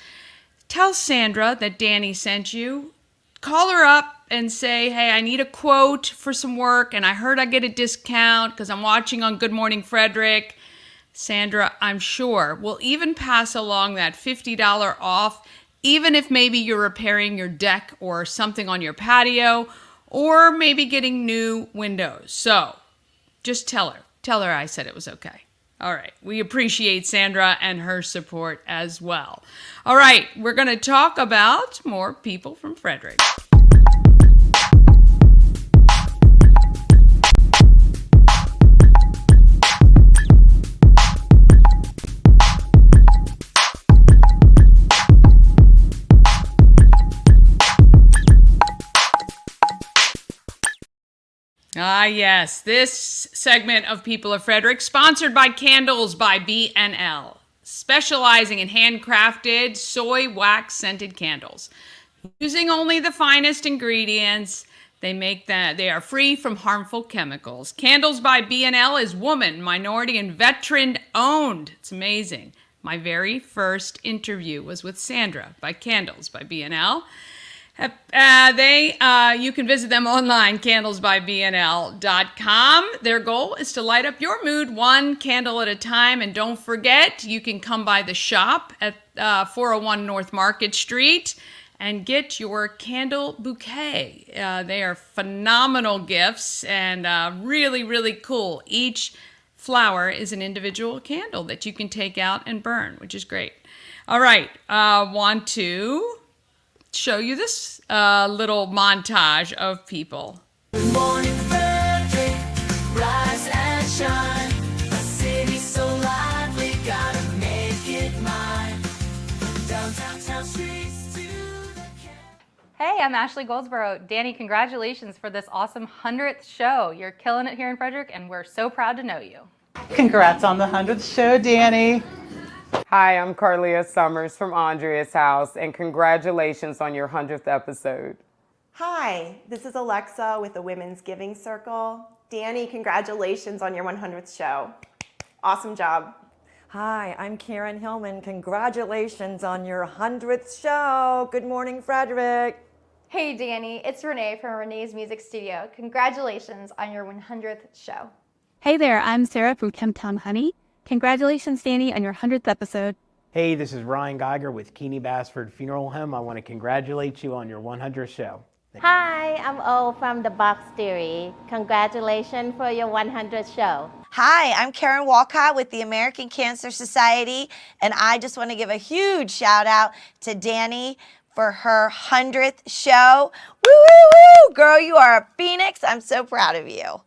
S4: Tell Sandra that Dani sent you. Call her up and say, hey, I need a quote for some work, and I heard I get a discount because I'm watching on Good Morning Frederick. Sandra, I'm sure, will even pass along that $50 off, even if maybe you're repairing your deck or something on your patio, or maybe getting new windows. So just tell her I said it was okay. All right. We appreciate Sandra and her support as well. All right. We're going to talk about more people from Frederick. Ah, yes. This segment of People of Frederick, sponsored by Candles by B&L, specializing in handcrafted soy wax scented candles. Using only the finest ingredients, they are free from harmful chemicals. Candles by B&L is woman, minority, and veteran owned. It's amazing. My very first interview was with Sandra by Candles by B&L. You can visit them online, candlesbybnl.com. Their goal is to light up your mood one candle at a time. And don't forget, you can come by the shop at 401 North Market Street and get your candle bouquet. They are phenomenal gifts and really, really cool. Each flower is an individual candle that you can take out and burn, which is great. All right, want to show you this little montage of people.
S9: Good morning, Frederick, rise and shine. A city so lively, gotta make it mine. Downtown town streets to the
S10: Hey, I'm Ashley Goldsboro. Dani, congratulations for this awesome 100th show. You're killing it here in Frederick, and we're so proud to know you.
S12: Congrats on the 100th show, Dani.
S13: Hi, I'm Karlys Summers from Andrea's house, and congratulations on your 100th episode.
S14: Hi, this is Alexa with the Women's Giving Circle. Dani, congratulations on your 100th show. Awesome job.
S15: Hi, I'm Karen Hillman. Congratulations on your 100th show. Good morning, Frederick.
S27: Hey, Dani, it's Renee from Renee's Music Studio. Congratulations on your 100th show.
S28: Hey there, I'm Sarah from Kemptown Honey. Congratulations, Dani, on your 100th episode.
S29: Hey, this is Ryan Geiger with Keeney Bassford Funeral Home. I want to congratulate you on your 100th show.
S30: Hi, I'm O from The Box Theory. Congratulations for your 100th show.
S31: Hi, I'm Karen Walcott with the American Cancer Society, and I just want to give a huge shout out to Dani for her 100th show. Woo, woo, woo! Girl, you are a phoenix. I'm so proud of you.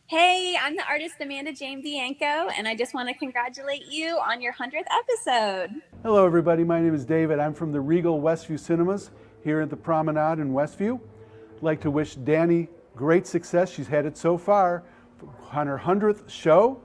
S32: Hey, I'm the artist Amanda James Bianco, and I just want to congratulate you on your 100th episode.
S33: Hello everybody, my name is David. I'm from the Regal Westview Cinemas here at the Promenade in Westview. I'd like to wish Dani great success. She's had it so far on her 100th show.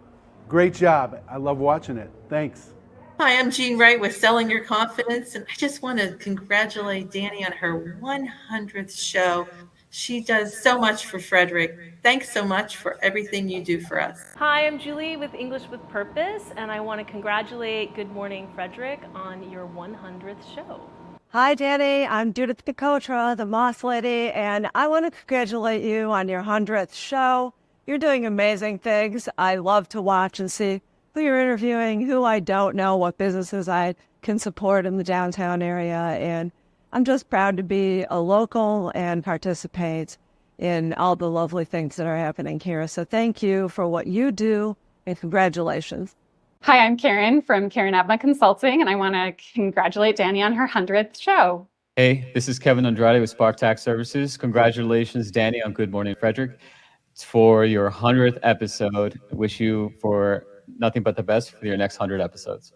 S33: Great job. I love watching it. Thanks.
S34: Hi, I'm Jean Wright with Selling Your Confidence, and I just want to congratulate Dani on her 100th show. She does so much for Frederick. Thanks so much for everything you do for us.
S35: Hi, I'm Julie with English with Purpose, and I want to congratulate Good Morning Frederick on your 100th show.
S36: Hi, Dani. I'm Judith Picotra, the Moss Lady, and I want to congratulate you on your 100th show. You're doing amazing things. I love to watch and see who you're interviewing, who I don't know, what businesses I can support in the downtown area, and I'm just proud to be a local and participate in all the lovely things that are happening here. So thank you for what you do, and congratulations.
S37: Hi, I'm Karen from Karen Abma Consulting, and I want to congratulate Dani on her 100th show.
S38: Hey, this is Kevin Andrade with Spark Tax Services. Congratulations, Dani, on Good Morning Frederick. It's for your 100th episode. I wish you for nothing but the best for your next 100 episodes.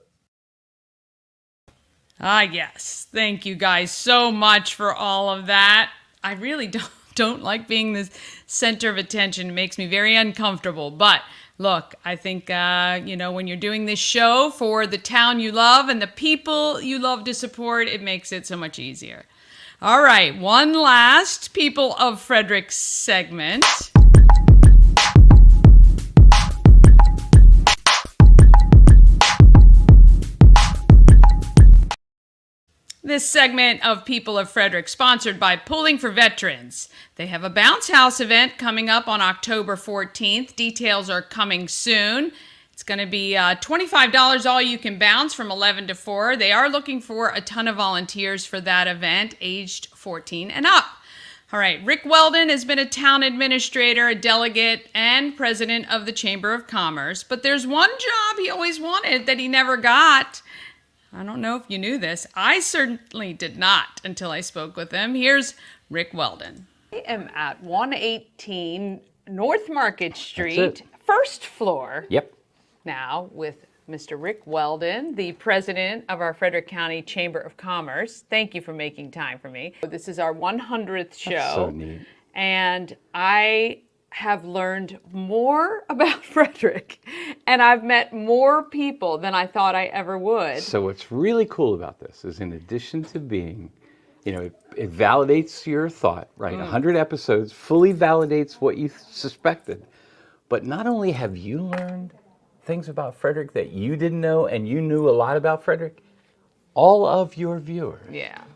S4: Ah, yes. Thank you guys so much for all of that. I really don't like being the center of attention. It makes me very uncomfortable. But look, I think, when you're doing this show for the town you love and the people you love to support, it makes it so much easier. All right, one last People of Frederick segment. This segment of People of Frederick, sponsored by Pulling for Veterans. They have a bounce house event coming up on October 14th. Details are coming soon. It's going to be $25 all you can bounce from 11 to 4. They are looking for a ton of volunteers for that event, aged 14 and up. All right, Rick Weldon has been a town administrator, a delegate, and president of the Chamber of Commerce. But there's one job he always wanted that he never got. I don't know if you knew this. I certainly did not until I spoke with him. Here's Rick Weldon.
S6: I am at 118 North Market Street, first floor.
S39: Yep.
S6: Now with Mr. Rick Weldon, the president of our Frederick County Chamber of Commerce. Thank you for making time for me. This is our 100th show.
S39: That's so neat.
S6: And I have learned more about Frederick, and I've met more people than I thought I ever would.
S1: So what's really cool about this is, in addition to being, it validates your thought, right? 100 episodes fully validates what you suspected. But not only have you learned things about Frederick that you didn't know, and you knew a lot about Frederick, all of your viewers,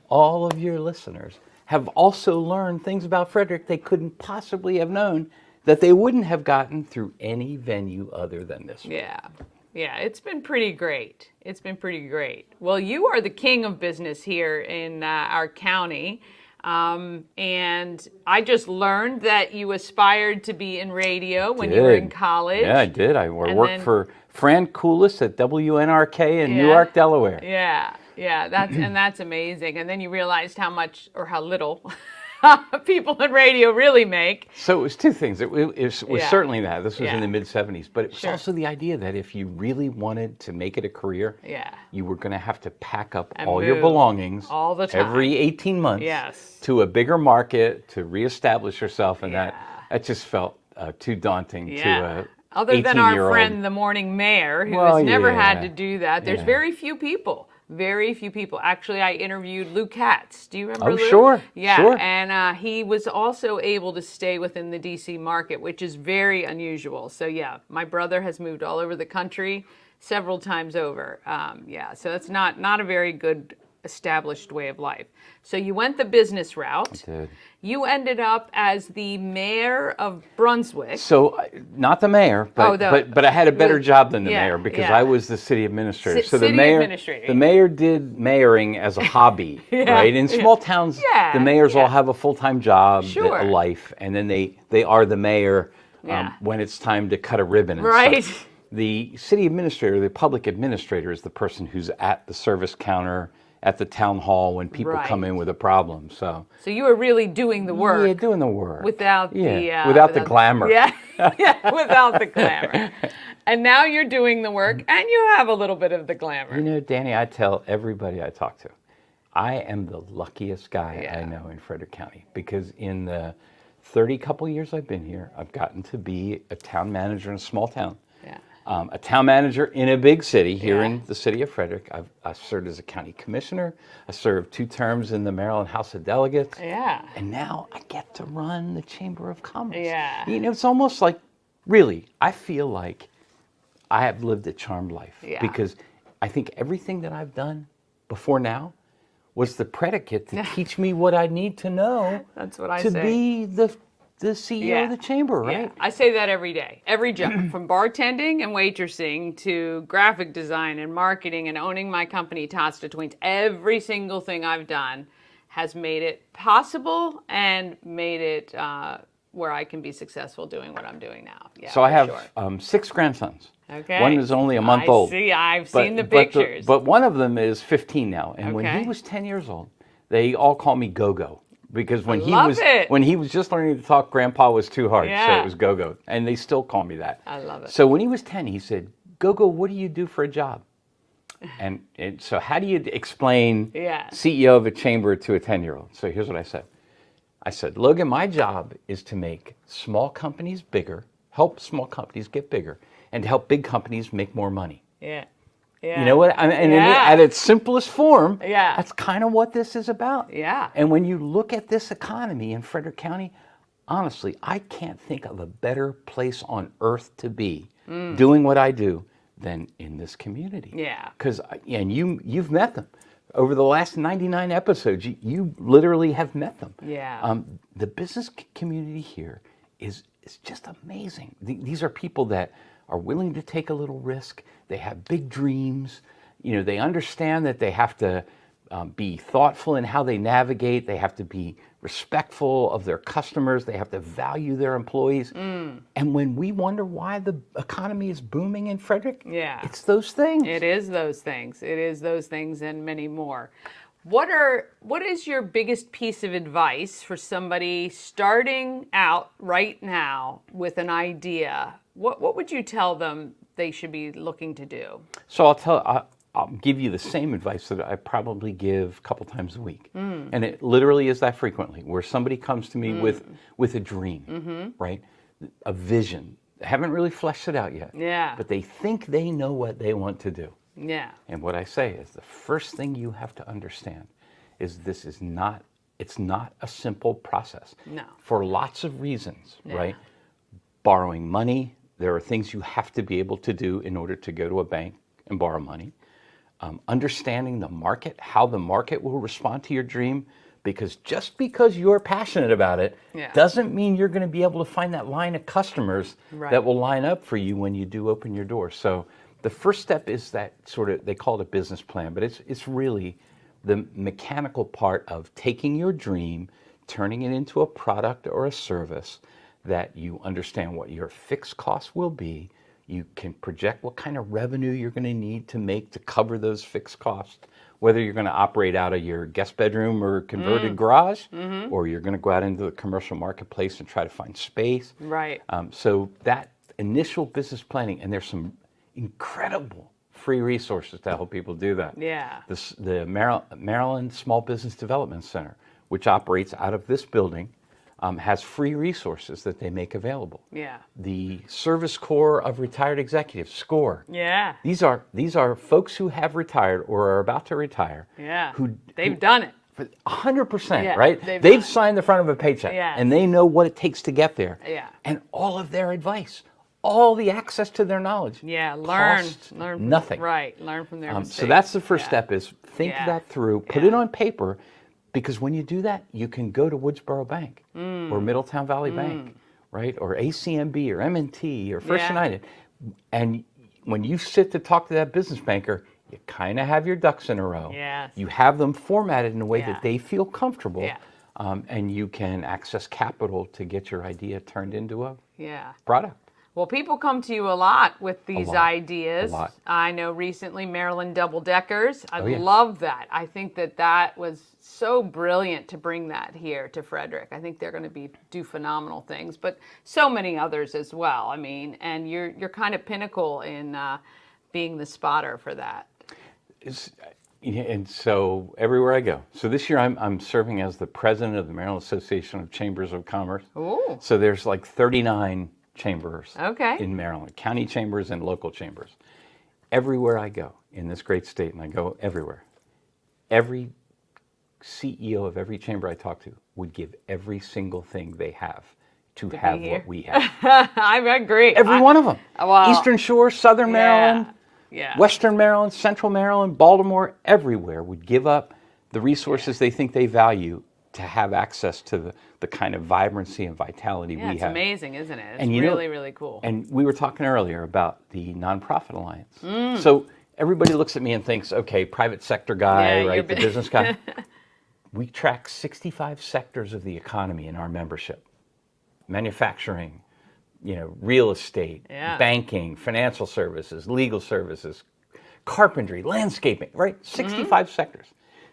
S1: all of your listeners have also learned things about Frederick they couldn't possibly have known, that they wouldn't have gotten through any venue other than this one.
S6: Yeah, it's been pretty great. It's been pretty great. Well, you are the king of business here in our county. And I just learned that you aspired to be in radio when you were in college.
S1: Yeah, I did. I worked for Fran Coulis at WNRK in Newark, Delaware.
S6: Yeah, that's amazing. And then you realized how much or how little people in radio really make.
S1: So it was two things. It was certainly that. This was in the mid-'70s. But it was also the idea that if you really wanted to make it a career, you were going to have to pack up
S6: And
S1: all your
S6: move
S1: belongings
S6: all the time.
S1: every 18 months to a bigger market to reestablish yourself. And that just felt too daunting to a
S6: Other than our
S1: 18-year-old.
S6: friend, the morning mayor, who has never had to do that. There's
S1: Yeah.
S6: very few people. Very few people. Actually, I interviewed Lou Katz. Do you remember
S1: Oh,
S6: Lou?
S1: sure,
S6: Yeah,
S1: sure.
S6: and he was also able to stay within the D.C. market, which is very unusual. So yeah, my brother has moved all over the country several times over. So that's not a very good established way of life. So you went the business route.
S1: I did.
S6: You ended up as the mayor of Brunswick.
S1: So, not the mayor, but I had a better job than the
S6: yeah,
S1: mayor because
S6: yeah.
S1: I was the city administrator. So
S6: City
S1: the mayor,
S6: administrator.
S1: the mayor did mayoring as a hobby, right? In small towns, the mayors all have a full-time job, a life, and then they are the mayor when it's time to cut a ribbon. And
S6: Right.
S1: stuff. The city administrator, the public administrator, is the person who's at the service counter at the town hall when people come in with a problem. So
S6: you were really doing the work.
S1: Yeah, doing the work.
S6: Without
S1: without the glamour.
S6: Yeah, without the glamour. And now you're doing the work, and you have a little bit of the glamour.
S1: You know, Dani, I tell everybody I talk to, I am the luckiest guy I know in Frederick County, because in the 30 couple years I've been here, I've gotten to be a town manager in a small town. A town manager in a big city here in the city of Frederick. I've served as a county commissioner. I served 2 terms in the Maryland House of Delegates. And now I get to run the Chamber of Commerce. You know, it's almost like, really, I feel like I have lived a charmed life. Because I think everything that I've done before now was the predicate to teach me what I need to know
S6: That's what I
S1: to
S6: say.
S1: be the CEO of the chamber, right?
S6: I say that every day, every job, from bartending and waitressing to graphic design and marketing and owning my company, Tots to Tweens. Every single thing I've done has made it possible and made it where I can be successful doing what I'm doing now.
S1: So I have 6 grandsons.
S6: Okay.
S1: One is only a month old.
S6: I've seen the pictures.
S1: But one of them is 15 now. And when
S6: Okay.
S1: he was 10 years old, they all call me Go-Go. Because when
S6: it.
S1: when he was just learning to talk, Grandpa was too hard, so
S6: Yeah.
S1: it was Go-Go, and they still call me that.
S6: I love it.
S1: So when he was 10, he said, "Go-Go, what do you do for a job?" And so how do you explain CEO of a chamber to a 10-year-old? So here's what I said. I said, "Logan, my job is to make small companies bigger, help small companies get bigger, and to help big companies make more money." You know what? And at its simplest form, that's kind of what this is about. And when you look at this economy in Frederick County, honestly, I can't think of a better place on earth to be doing what I do than in this community. Because, and you've met them. Over the last 99 episodes, you literally have met them. The business community here is just amazing. These are people that are willing to take a little risk. They have big dreams. You know, they understand that they have to be thoughtful in how they navigate. They have to be respectful of their customers. They have to value their employees. And when we wonder why the economy is booming in Frederick, it's those things.
S6: It is those things. It is those things and many more. What is your biggest piece of advice for somebody starting out right now with an idea? What would you tell them they should be looking to do?
S1: So I'll give you the same advice that I probably give a couple times a week. And it literally is that frequently, where somebody comes to me with a dream, right? a vision. They haven't really fleshed it out yet.
S6: Yeah.
S1: But they think they know what they want to do.
S6: Yeah.
S1: And what I say is the first thing you have to understand is it's not a simple process.
S6: No.
S1: For lots of reasons,
S6: Yeah.
S1: right? Borrowing money, there are things you have to be able to do in order to go to a bank and borrow money. Understanding the market, how the market will respond to your dream, because just because you're passionate about it doesn't mean you're going to be able to find that line of customers that will line up for you when you do open your door. So the first step is that sort of, they call it a business plan, but it's really the mechanical part of taking your dream, turning it into a product or a service that you understand what your fixed costs will be. You can project what kind of revenue you're going to need to make to cover those fixed costs, whether you're going to operate out of your guest bedroom or converted garage, or you're going to go out into the commercial marketplace and try to find space.
S6: Right.
S1: So that initial business planning, and there's some incredible free resources to help people do that.
S6: Yeah.
S1: The Maryland Small Business Development Center, which operates out of this building, has free resources that they make available.
S6: Yeah.
S1: The Service Corps of Retired Executives, SCORE.
S6: Yeah.
S1: These are folks who have retired or are about to retire.
S6: Yeah.
S1: Who
S6: They've done it.
S1: 100%,
S6: Yeah,
S1: right?
S6: they've done
S1: They've
S6: it.
S1: signed the front of a paycheck,
S6: Yes.
S1: and they know what it takes to get there.
S6: Yeah.
S1: And all of their advice, all the access to their knowledge.
S6: Yeah. Learn.
S1: costs
S6: Learn.
S1: nothing.
S6: Right. Learn from their mistakes.
S1: So that's the first step is think
S6: Yeah.
S1: that through, put it on paper, because when you do that, you can go to Woodsboro Bank or Middletown Valley Bank, right? Or ACMB or M&T or First United. And when you sit to talk to that business banker, you kind of have your ducks in a row.
S6: Yes.
S1: You have them formatted in a way that they feel comfortable, and you can access capital to get your idea turned into a product.
S6: Well, people come to you a lot with these ideas.
S1: A lot.
S6: I know recently Maryland Double Deckers. I
S1: yeah.
S6: love that. I think that was so brilliant to bring that here to Frederick. I think they're going to do phenomenal things, but so many others as well. I mean, and you're kind of pinnacle in being the spotter for that.
S1: And so everywhere I go. So this year I'm serving as the president of the Maryland Association of Chambers of Commerce.
S6: Ooh.
S1: So there's like 39 chambers
S6: in
S1: Maryland, county chambers and local chambers. Everywhere I go in this great state, and I go everywhere, every CEO of every chamber I talk to would give every single thing they have to have what we have.
S6: I agree.
S1: Every one of them.
S6: Well,
S1: Eastern Shore, Southern Maryland,
S6: yeah.
S1: Western Maryland, Central Maryland, Baltimore, everywhere would give up the resources they think they value to have access to the kind of vibrancy and vitality we have.
S6: It's amazing, isn't it? It's
S1: and
S6: really, really cool.
S1: And we were talking earlier about the Nonprofit Alliance. So everybody looks at me and thinks, okay, private sector guy, right, the business guy. We track 65 sectors of the economy in our membership. Manufacturing, real estate, banking, financial services, legal services, carpentry, landscaping, right? 65 sectors.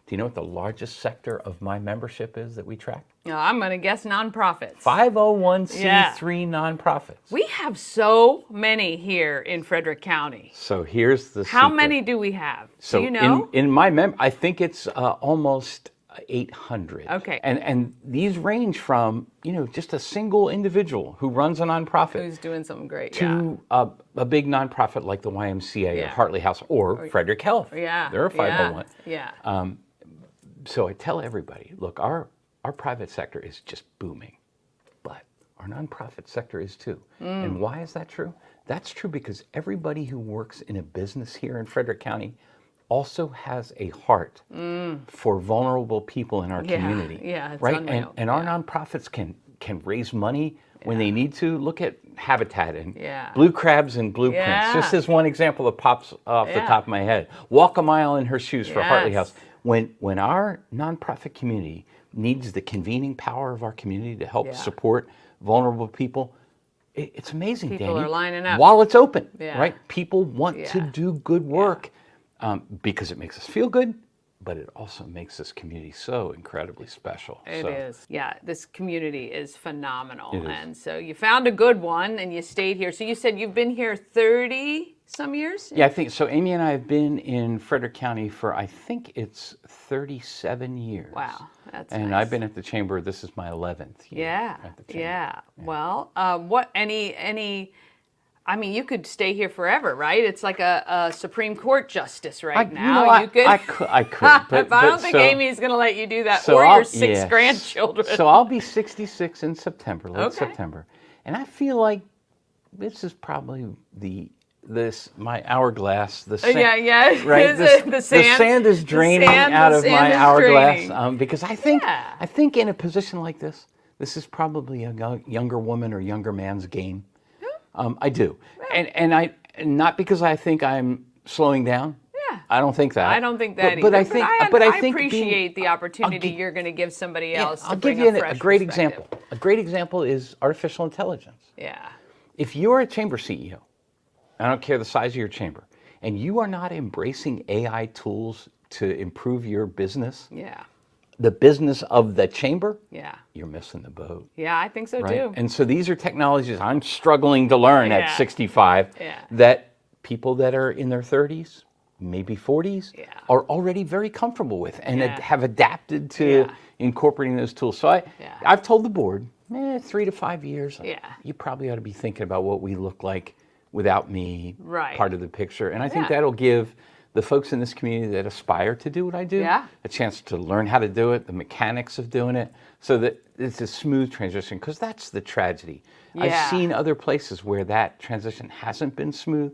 S1: Do you know what the largest sector of my membership is that we track?
S6: I'm going to guess nonprofits.
S1: 501c3 nonprofits.
S6: We have so many here in Frederick County.
S1: So here's the
S6: How
S1: secret.
S6: many do we have?
S1: So
S6: do you know?
S1: in my I think it's almost 800.
S6: Okay.
S1: And these range from, just a single individual who runs a nonprofit.
S6: Who's doing something great,
S1: to a big nonprofit like the YMCA or Hartley House or Frederick Health.
S6: Yeah.
S1: They're a 501.
S6: Yeah.
S1: So I tell everybody, look, our private sector is just booming, but our nonprofit sector is too. And why is that true? That's true because everybody who works in a business here in Frederick County also has a heart for vulnerable people in our community.
S6: Yeah, it's
S1: right?
S6: unreal.
S1: And our nonprofits can raise money when they need to. Look at Habitat and Blue Crabs and Blueprints. Just as one example that pops off the top of my head. Walk a Mile in Her Shoes for Hartley House. When our nonprofit community needs the convening power of our community to help support vulnerable people, it's amazing,
S6: People
S1: Dani.
S6: are lining up.
S1: While it's open,
S6: Yeah.
S1: right? People want to do good work because it makes us feel good, but it also makes this community so incredibly special.
S6: It
S1: So,
S6: is. Yeah, this community is phenomenal.
S1: It is.
S6: And so you found a good one and you stayed here. So you said you've been here 36 some years?
S1: Yeah, I think so. Amy and I have been in Frederick County for, I think it's 37 years.
S6: Wow, that's
S1: And
S6: nice.
S1: I've been at the chamber, this is my 11th year at the chamber.
S6: Yeah. Well, what, I mean, you could stay here forever, right? It's like a Supreme Court justice right now.
S1: I could.
S6: But I don't think Amy's going to let you do that,
S1: so
S6: or
S1: I'll-
S6: your six
S1: yeah.
S6: grandchildren.
S1: So I'll be 66 in September, late
S6: Okay.
S1: September. And I feel like this is probably my hourglass, the sand,
S6: yeah.
S1: right?
S6: The sand
S1: is draining out of my hourglass because I think in a position like this is probably a younger woman or younger man's game. I do, and I not because I think I'm slowing down.
S6: Yeah.
S1: I don't think that.
S6: I don't think that
S1: but
S6: either.
S1: I think,
S6: I appreciate the opportunity you're going to give somebody else.
S1: I'll
S6: to bring
S1: give you
S6: a fresh
S1: a great
S6: perspective.
S1: example. A great example is artificial intelligence.
S6: Yeah.
S1: If you're a chamber CEO, I don't care the size of your chamber, and you are not embracing AI tools to improve your business, the business of the chamber, you're missing the boat.
S6: Yeah, I think so
S1: right?
S6: too.
S1: And so these are technologies I'm struggling to learn at 65
S6: Yeah.
S1: that people that are in their 30s, maybe 40s, are already very comfortable with and have adapted to incorporating those tools. So I've told the board, 3 to 5 years, you probably ought to be thinking about what we look like without me part of the picture. And I think that'll give the folks in this community that aspire to do what I do a chance to learn how to do it, the mechanics of doing it, so that it's a smooth transition, because that's the tragedy. I've seen other places where that transition hasn't been smooth,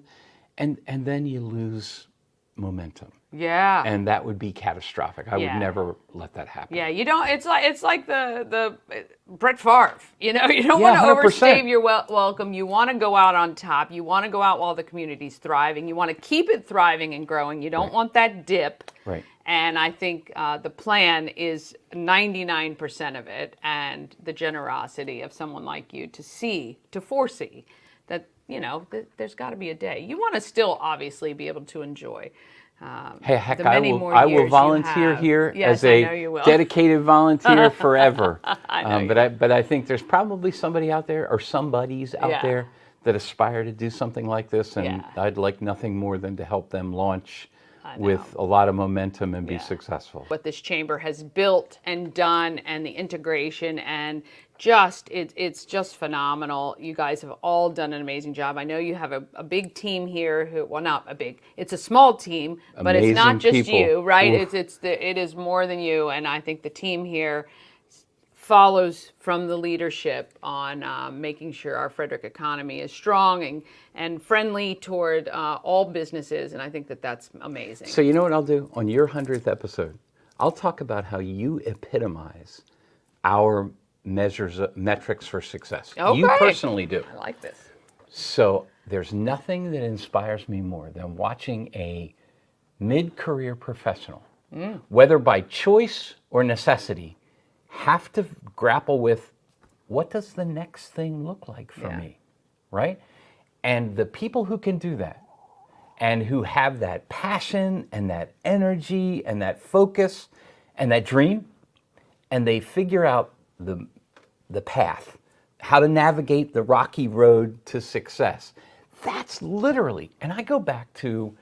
S1: and then you lose momentum.
S6: Yeah.
S1: And that would be catastrophic. I would never let that happen.
S6: Yeah, you don't. It's like the Brett Favre. You know, you don't
S1: Yeah,
S6: want to
S1: 100%.
S6: overstay your welcome. You want to go out on top. You want to go out while the community's thriving. You want to keep it thriving and growing. You don't want that dip.
S1: Right.
S6: And I think the plan is 99% of it, and the generosity of someone like you to foresee that, you know, there's got to be a day. You want to still obviously be able to enjoy.
S1: Hey, heck,
S6: the
S1: I
S6: many
S1: will,
S6: more
S1: I will
S6: years you
S1: volunteer
S6: have.
S1: here
S6: Yes,
S1: as
S6: I know
S1: a
S6: you will.
S1: dedicated volunteer forever.
S6: I know you
S1: but I think there's probably somebody out there or somebodies out there that aspire to do something like this, and I'd like nothing more than to help them launch with a lot of momentum and be successful.
S6: What this chamber has built and done, and the integration, and just it's just phenomenal. You guys have all done an amazing job. I know you have a big team here who, well, not a big, it's a small team, but it's not just
S1: people.
S6: you, right?
S1: Oof.
S6: It is more than you, and I think the team here follows from the leadership on making sure our Frederick economy is strong and friendly toward all businesses, and I think that's amazing.
S1: So you know what I'll do? On your 100th episode, I'll talk about how you epitomize our metrics for success.
S6: Okay.
S1: You personally do.
S6: I like this.
S1: So there's nothing that inspires me more than watching a mid-career professional, whether by choice or necessity, have to grapple with, what does the next thing look like for me, right? And the people who can do that, and who have that passion and that energy and that focus and that dream, and they figure out the path, how to navigate the rocky road to success. That's literally, and I go back to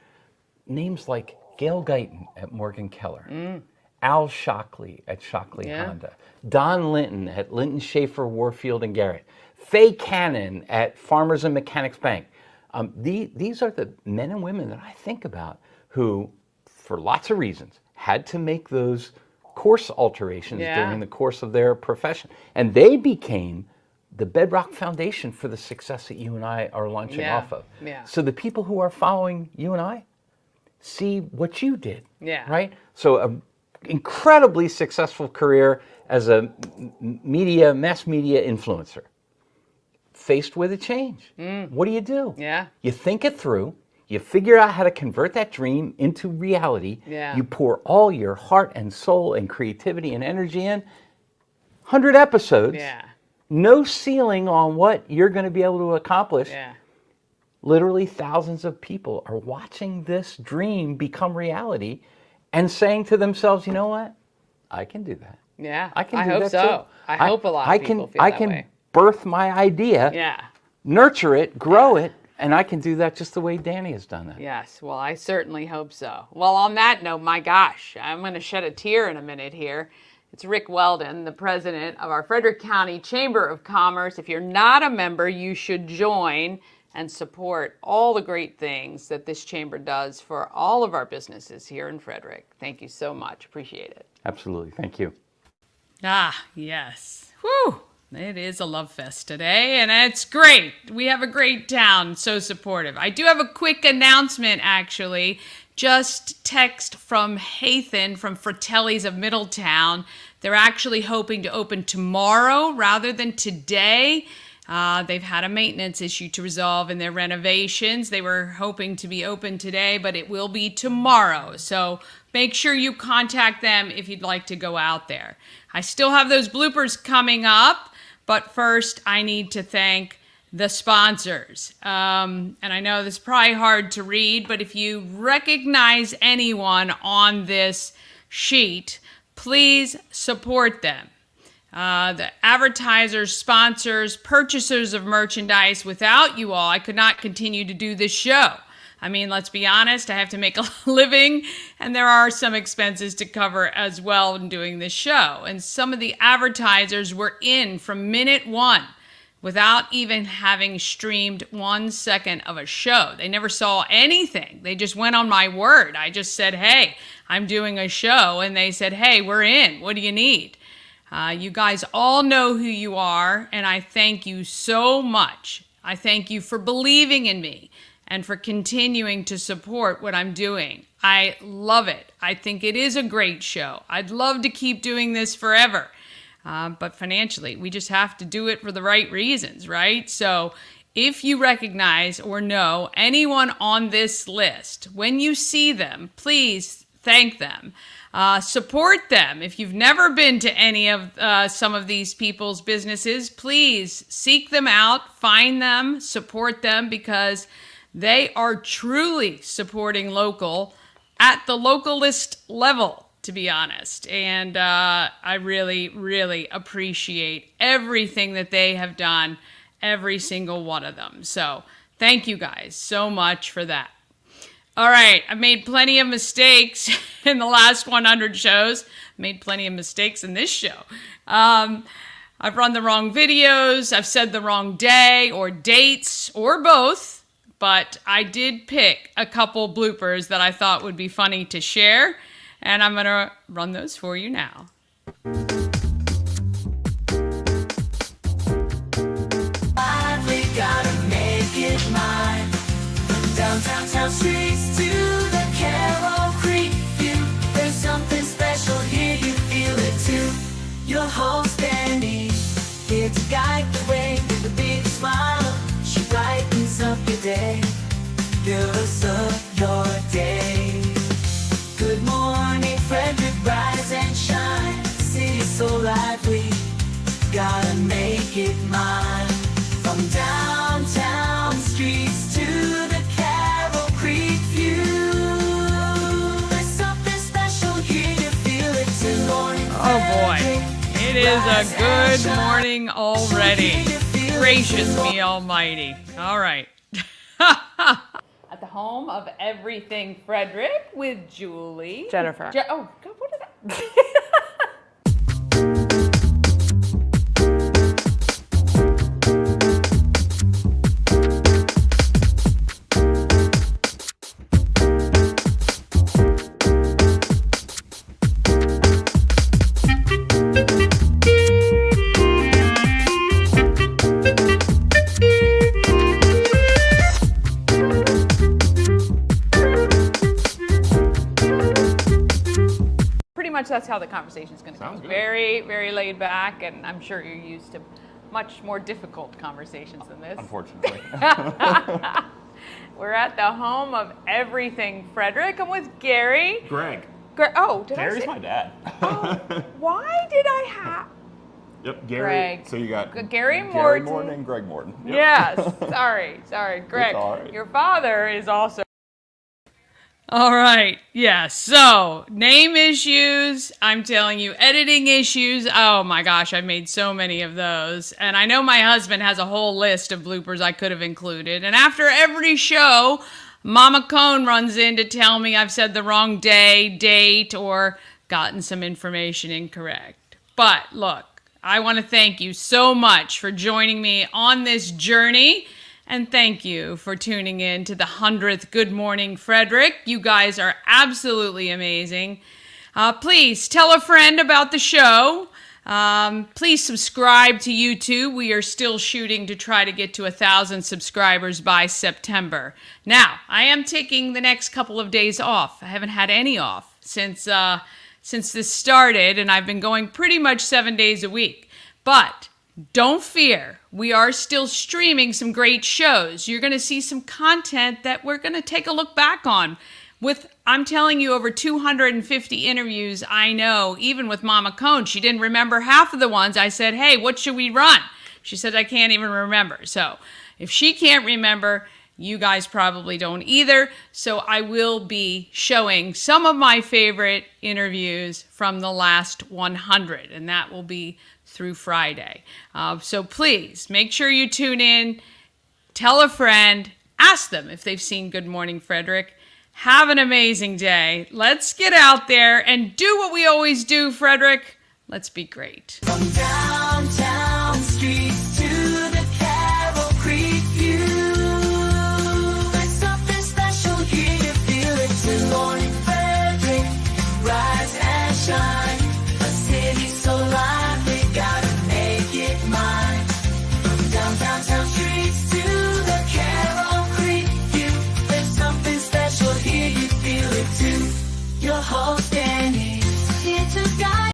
S1: names like Gail Guyton at Morgan Keller, Al Shockley at Shockley Honda, Don Linton at Linton Schaefer, Warfield and Garrett, Faye Cannon at Farmers and Mechanics Bank. These are the men and women that I think about who, for lots of reasons, had to make those course alterations during the course of their profession. And they became the bedrock foundation for the success that you and I are launching off of.
S6: Yeah.
S1: So the people who are following you and I see what you did, right? So an incredibly successful career as a mass media influencer. Faced with a change, what do? You think it through. You figure out how to convert that dream into reality. You pour all your heart and soul and creativity and energy in. 100 episodes. No ceiling on what you're going to be able to accomplish. Literally thousands of people are watching this dream become reality and saying to themselves, you know what? I can do that. I can do
S6: hope
S1: that
S6: so.
S1: too.
S6: I hope a lot of people feel
S1: I
S6: that
S1: can
S6: way.
S1: birth my idea, nurture it, grow it, And I can do that just the way Dani has done that.
S6: Yes, well, I certainly hope so. Well, on that note, my gosh, I'm going to shed a tear in a minute here. It's Rick Weldon, the president of our Frederick County Chamber of Commerce. If you're not a member, you should join and support all the great things that this chamber does for all of our businesses here in Frederick. Thank you so much. Appreciate it.
S1: Absolutely. Thank you.
S4: Ah, yes. Whew. It is a love fest today, and it's great. We have a great town, so supportive. I do have a quick announcement, actually. Just text from Hathan from Fratelli's of Middletown. They're actually hoping to open tomorrow rather than today. They've had a maintenance issue to resolve in their renovations. They were hoping to be open today, but it will be tomorrow. So make sure you contact them if you'd like to go out there. I still have those bloopers coming up, but first I need to thank the sponsors. And I know this is probably hard to read, but if you recognize anyone on this sheet, please support them. The advertisers, sponsors, purchasers of merchandise. Without you all, I could not continue to do this show. I mean, let's be honest, I have to make a living, and there are some expenses to cover as well in doing this show. And some of the advertisers were in from minute one without even having streamed 1 second of a show. They never saw anything. They just went on my word. I just said, hey, I'm doing a show, and they said, hey, we're in. What do you need? You guys all know who you are, and I thank you so much. I thank you for believing in me and for continuing to support what I'm doing. I love it. I think it is a great show. I'd love to keep doing this forever. But financially, we just have to do it for the right reasons, right? So if you recognize or know anyone on this list, when you see them, please thank them. Support them. If you've never been to any of some of these people's businesses, please seek them out, find them, support them, because they are truly supporting local at the localist level, to be honest. And I really, really appreciate everything that they have done, every single one of them. So thank you guys so much for that. All right, I've made plenty of mistakes in the last 100 shows. Made plenty of mistakes in this show. I've run the wrong videos. I've said the wrong day or dates or both. But I did pick a couple bloopers that I thought would be funny to share. And I'm going to run those for you now.
S2: We gotta make it mine. Downtown town streets to the Carroll Creek view. There's something special here, you feel it too. Your host Dani, here to guide the way with a big smile. She brightens up your day, fills up your day. Good morning, Frederick, rise and shine. City's so lively, gotta make it mine. From downtown streets to the Carroll Creek view. There's something special here, you feel it too.
S4: Oh boy, it is a good morning already. Gracious me almighty. All right.
S6: At the home of everything Frederick with Julie.
S13: Jennifer.
S6: Oh, God, what did I... That's how the conversation is going to go. Very, very laid back, and I'm sure you're used to much more difficult conversations than this.
S3: Unfortunately.
S6: We're at the home of everything Frederick. I'm with Gary.
S3: Greg.
S6: Oh, did
S3: Gary's
S6: I say?
S3: my dad.
S6: Why did I have?
S3: Yep, Gary.
S6: Greg.
S3: So you got
S6: Gary
S3: Morton.
S6: Gary
S3: Morton and Greg Morton. Yep.
S6: Yes. Sorry, Greg.
S3: It's all right.
S6: Your father is also.
S4: All right. Yeah. So, name issues. I'm telling you, editing issues. Oh my gosh, I've made so many of those. And I know my husband has a whole list of bloopers I could have included. And after every show, Mama Cone runs in to tell me I've said the wrong day, date, or gotten some information incorrect. But look, I want to thank you so much for joining me on this journey. And thank you for tuning in to the 100th Good Morning Frederick. You guys are absolutely amazing. Please tell a friend about the show. Please subscribe to YouTube. We are still shooting to try to get to 1,000 subscribers by September. Now, I am taking the next couple of days off. I haven't had any off since this started, and I've been going pretty much 7 days a week. But don't fear, we are still streaming some great shows. You're going to see some content that we're going to take a look back on. With, I'm telling you, over 250 interviews, I know, even with Mama Cone, she didn't remember half of the ones. I said, hey, what should we run? She said, I can't even remember. So if she can't remember, you guys probably don't either. So I will be showing some of my favorite interviews from the last 100, and that will be through Friday. So please make sure you tune in, tell a friend, ask them if they've seen Good Morning Frederick. Have an amazing day. Let's get out there and do what we always do, Frederick. Let's be great.
S2: From downtown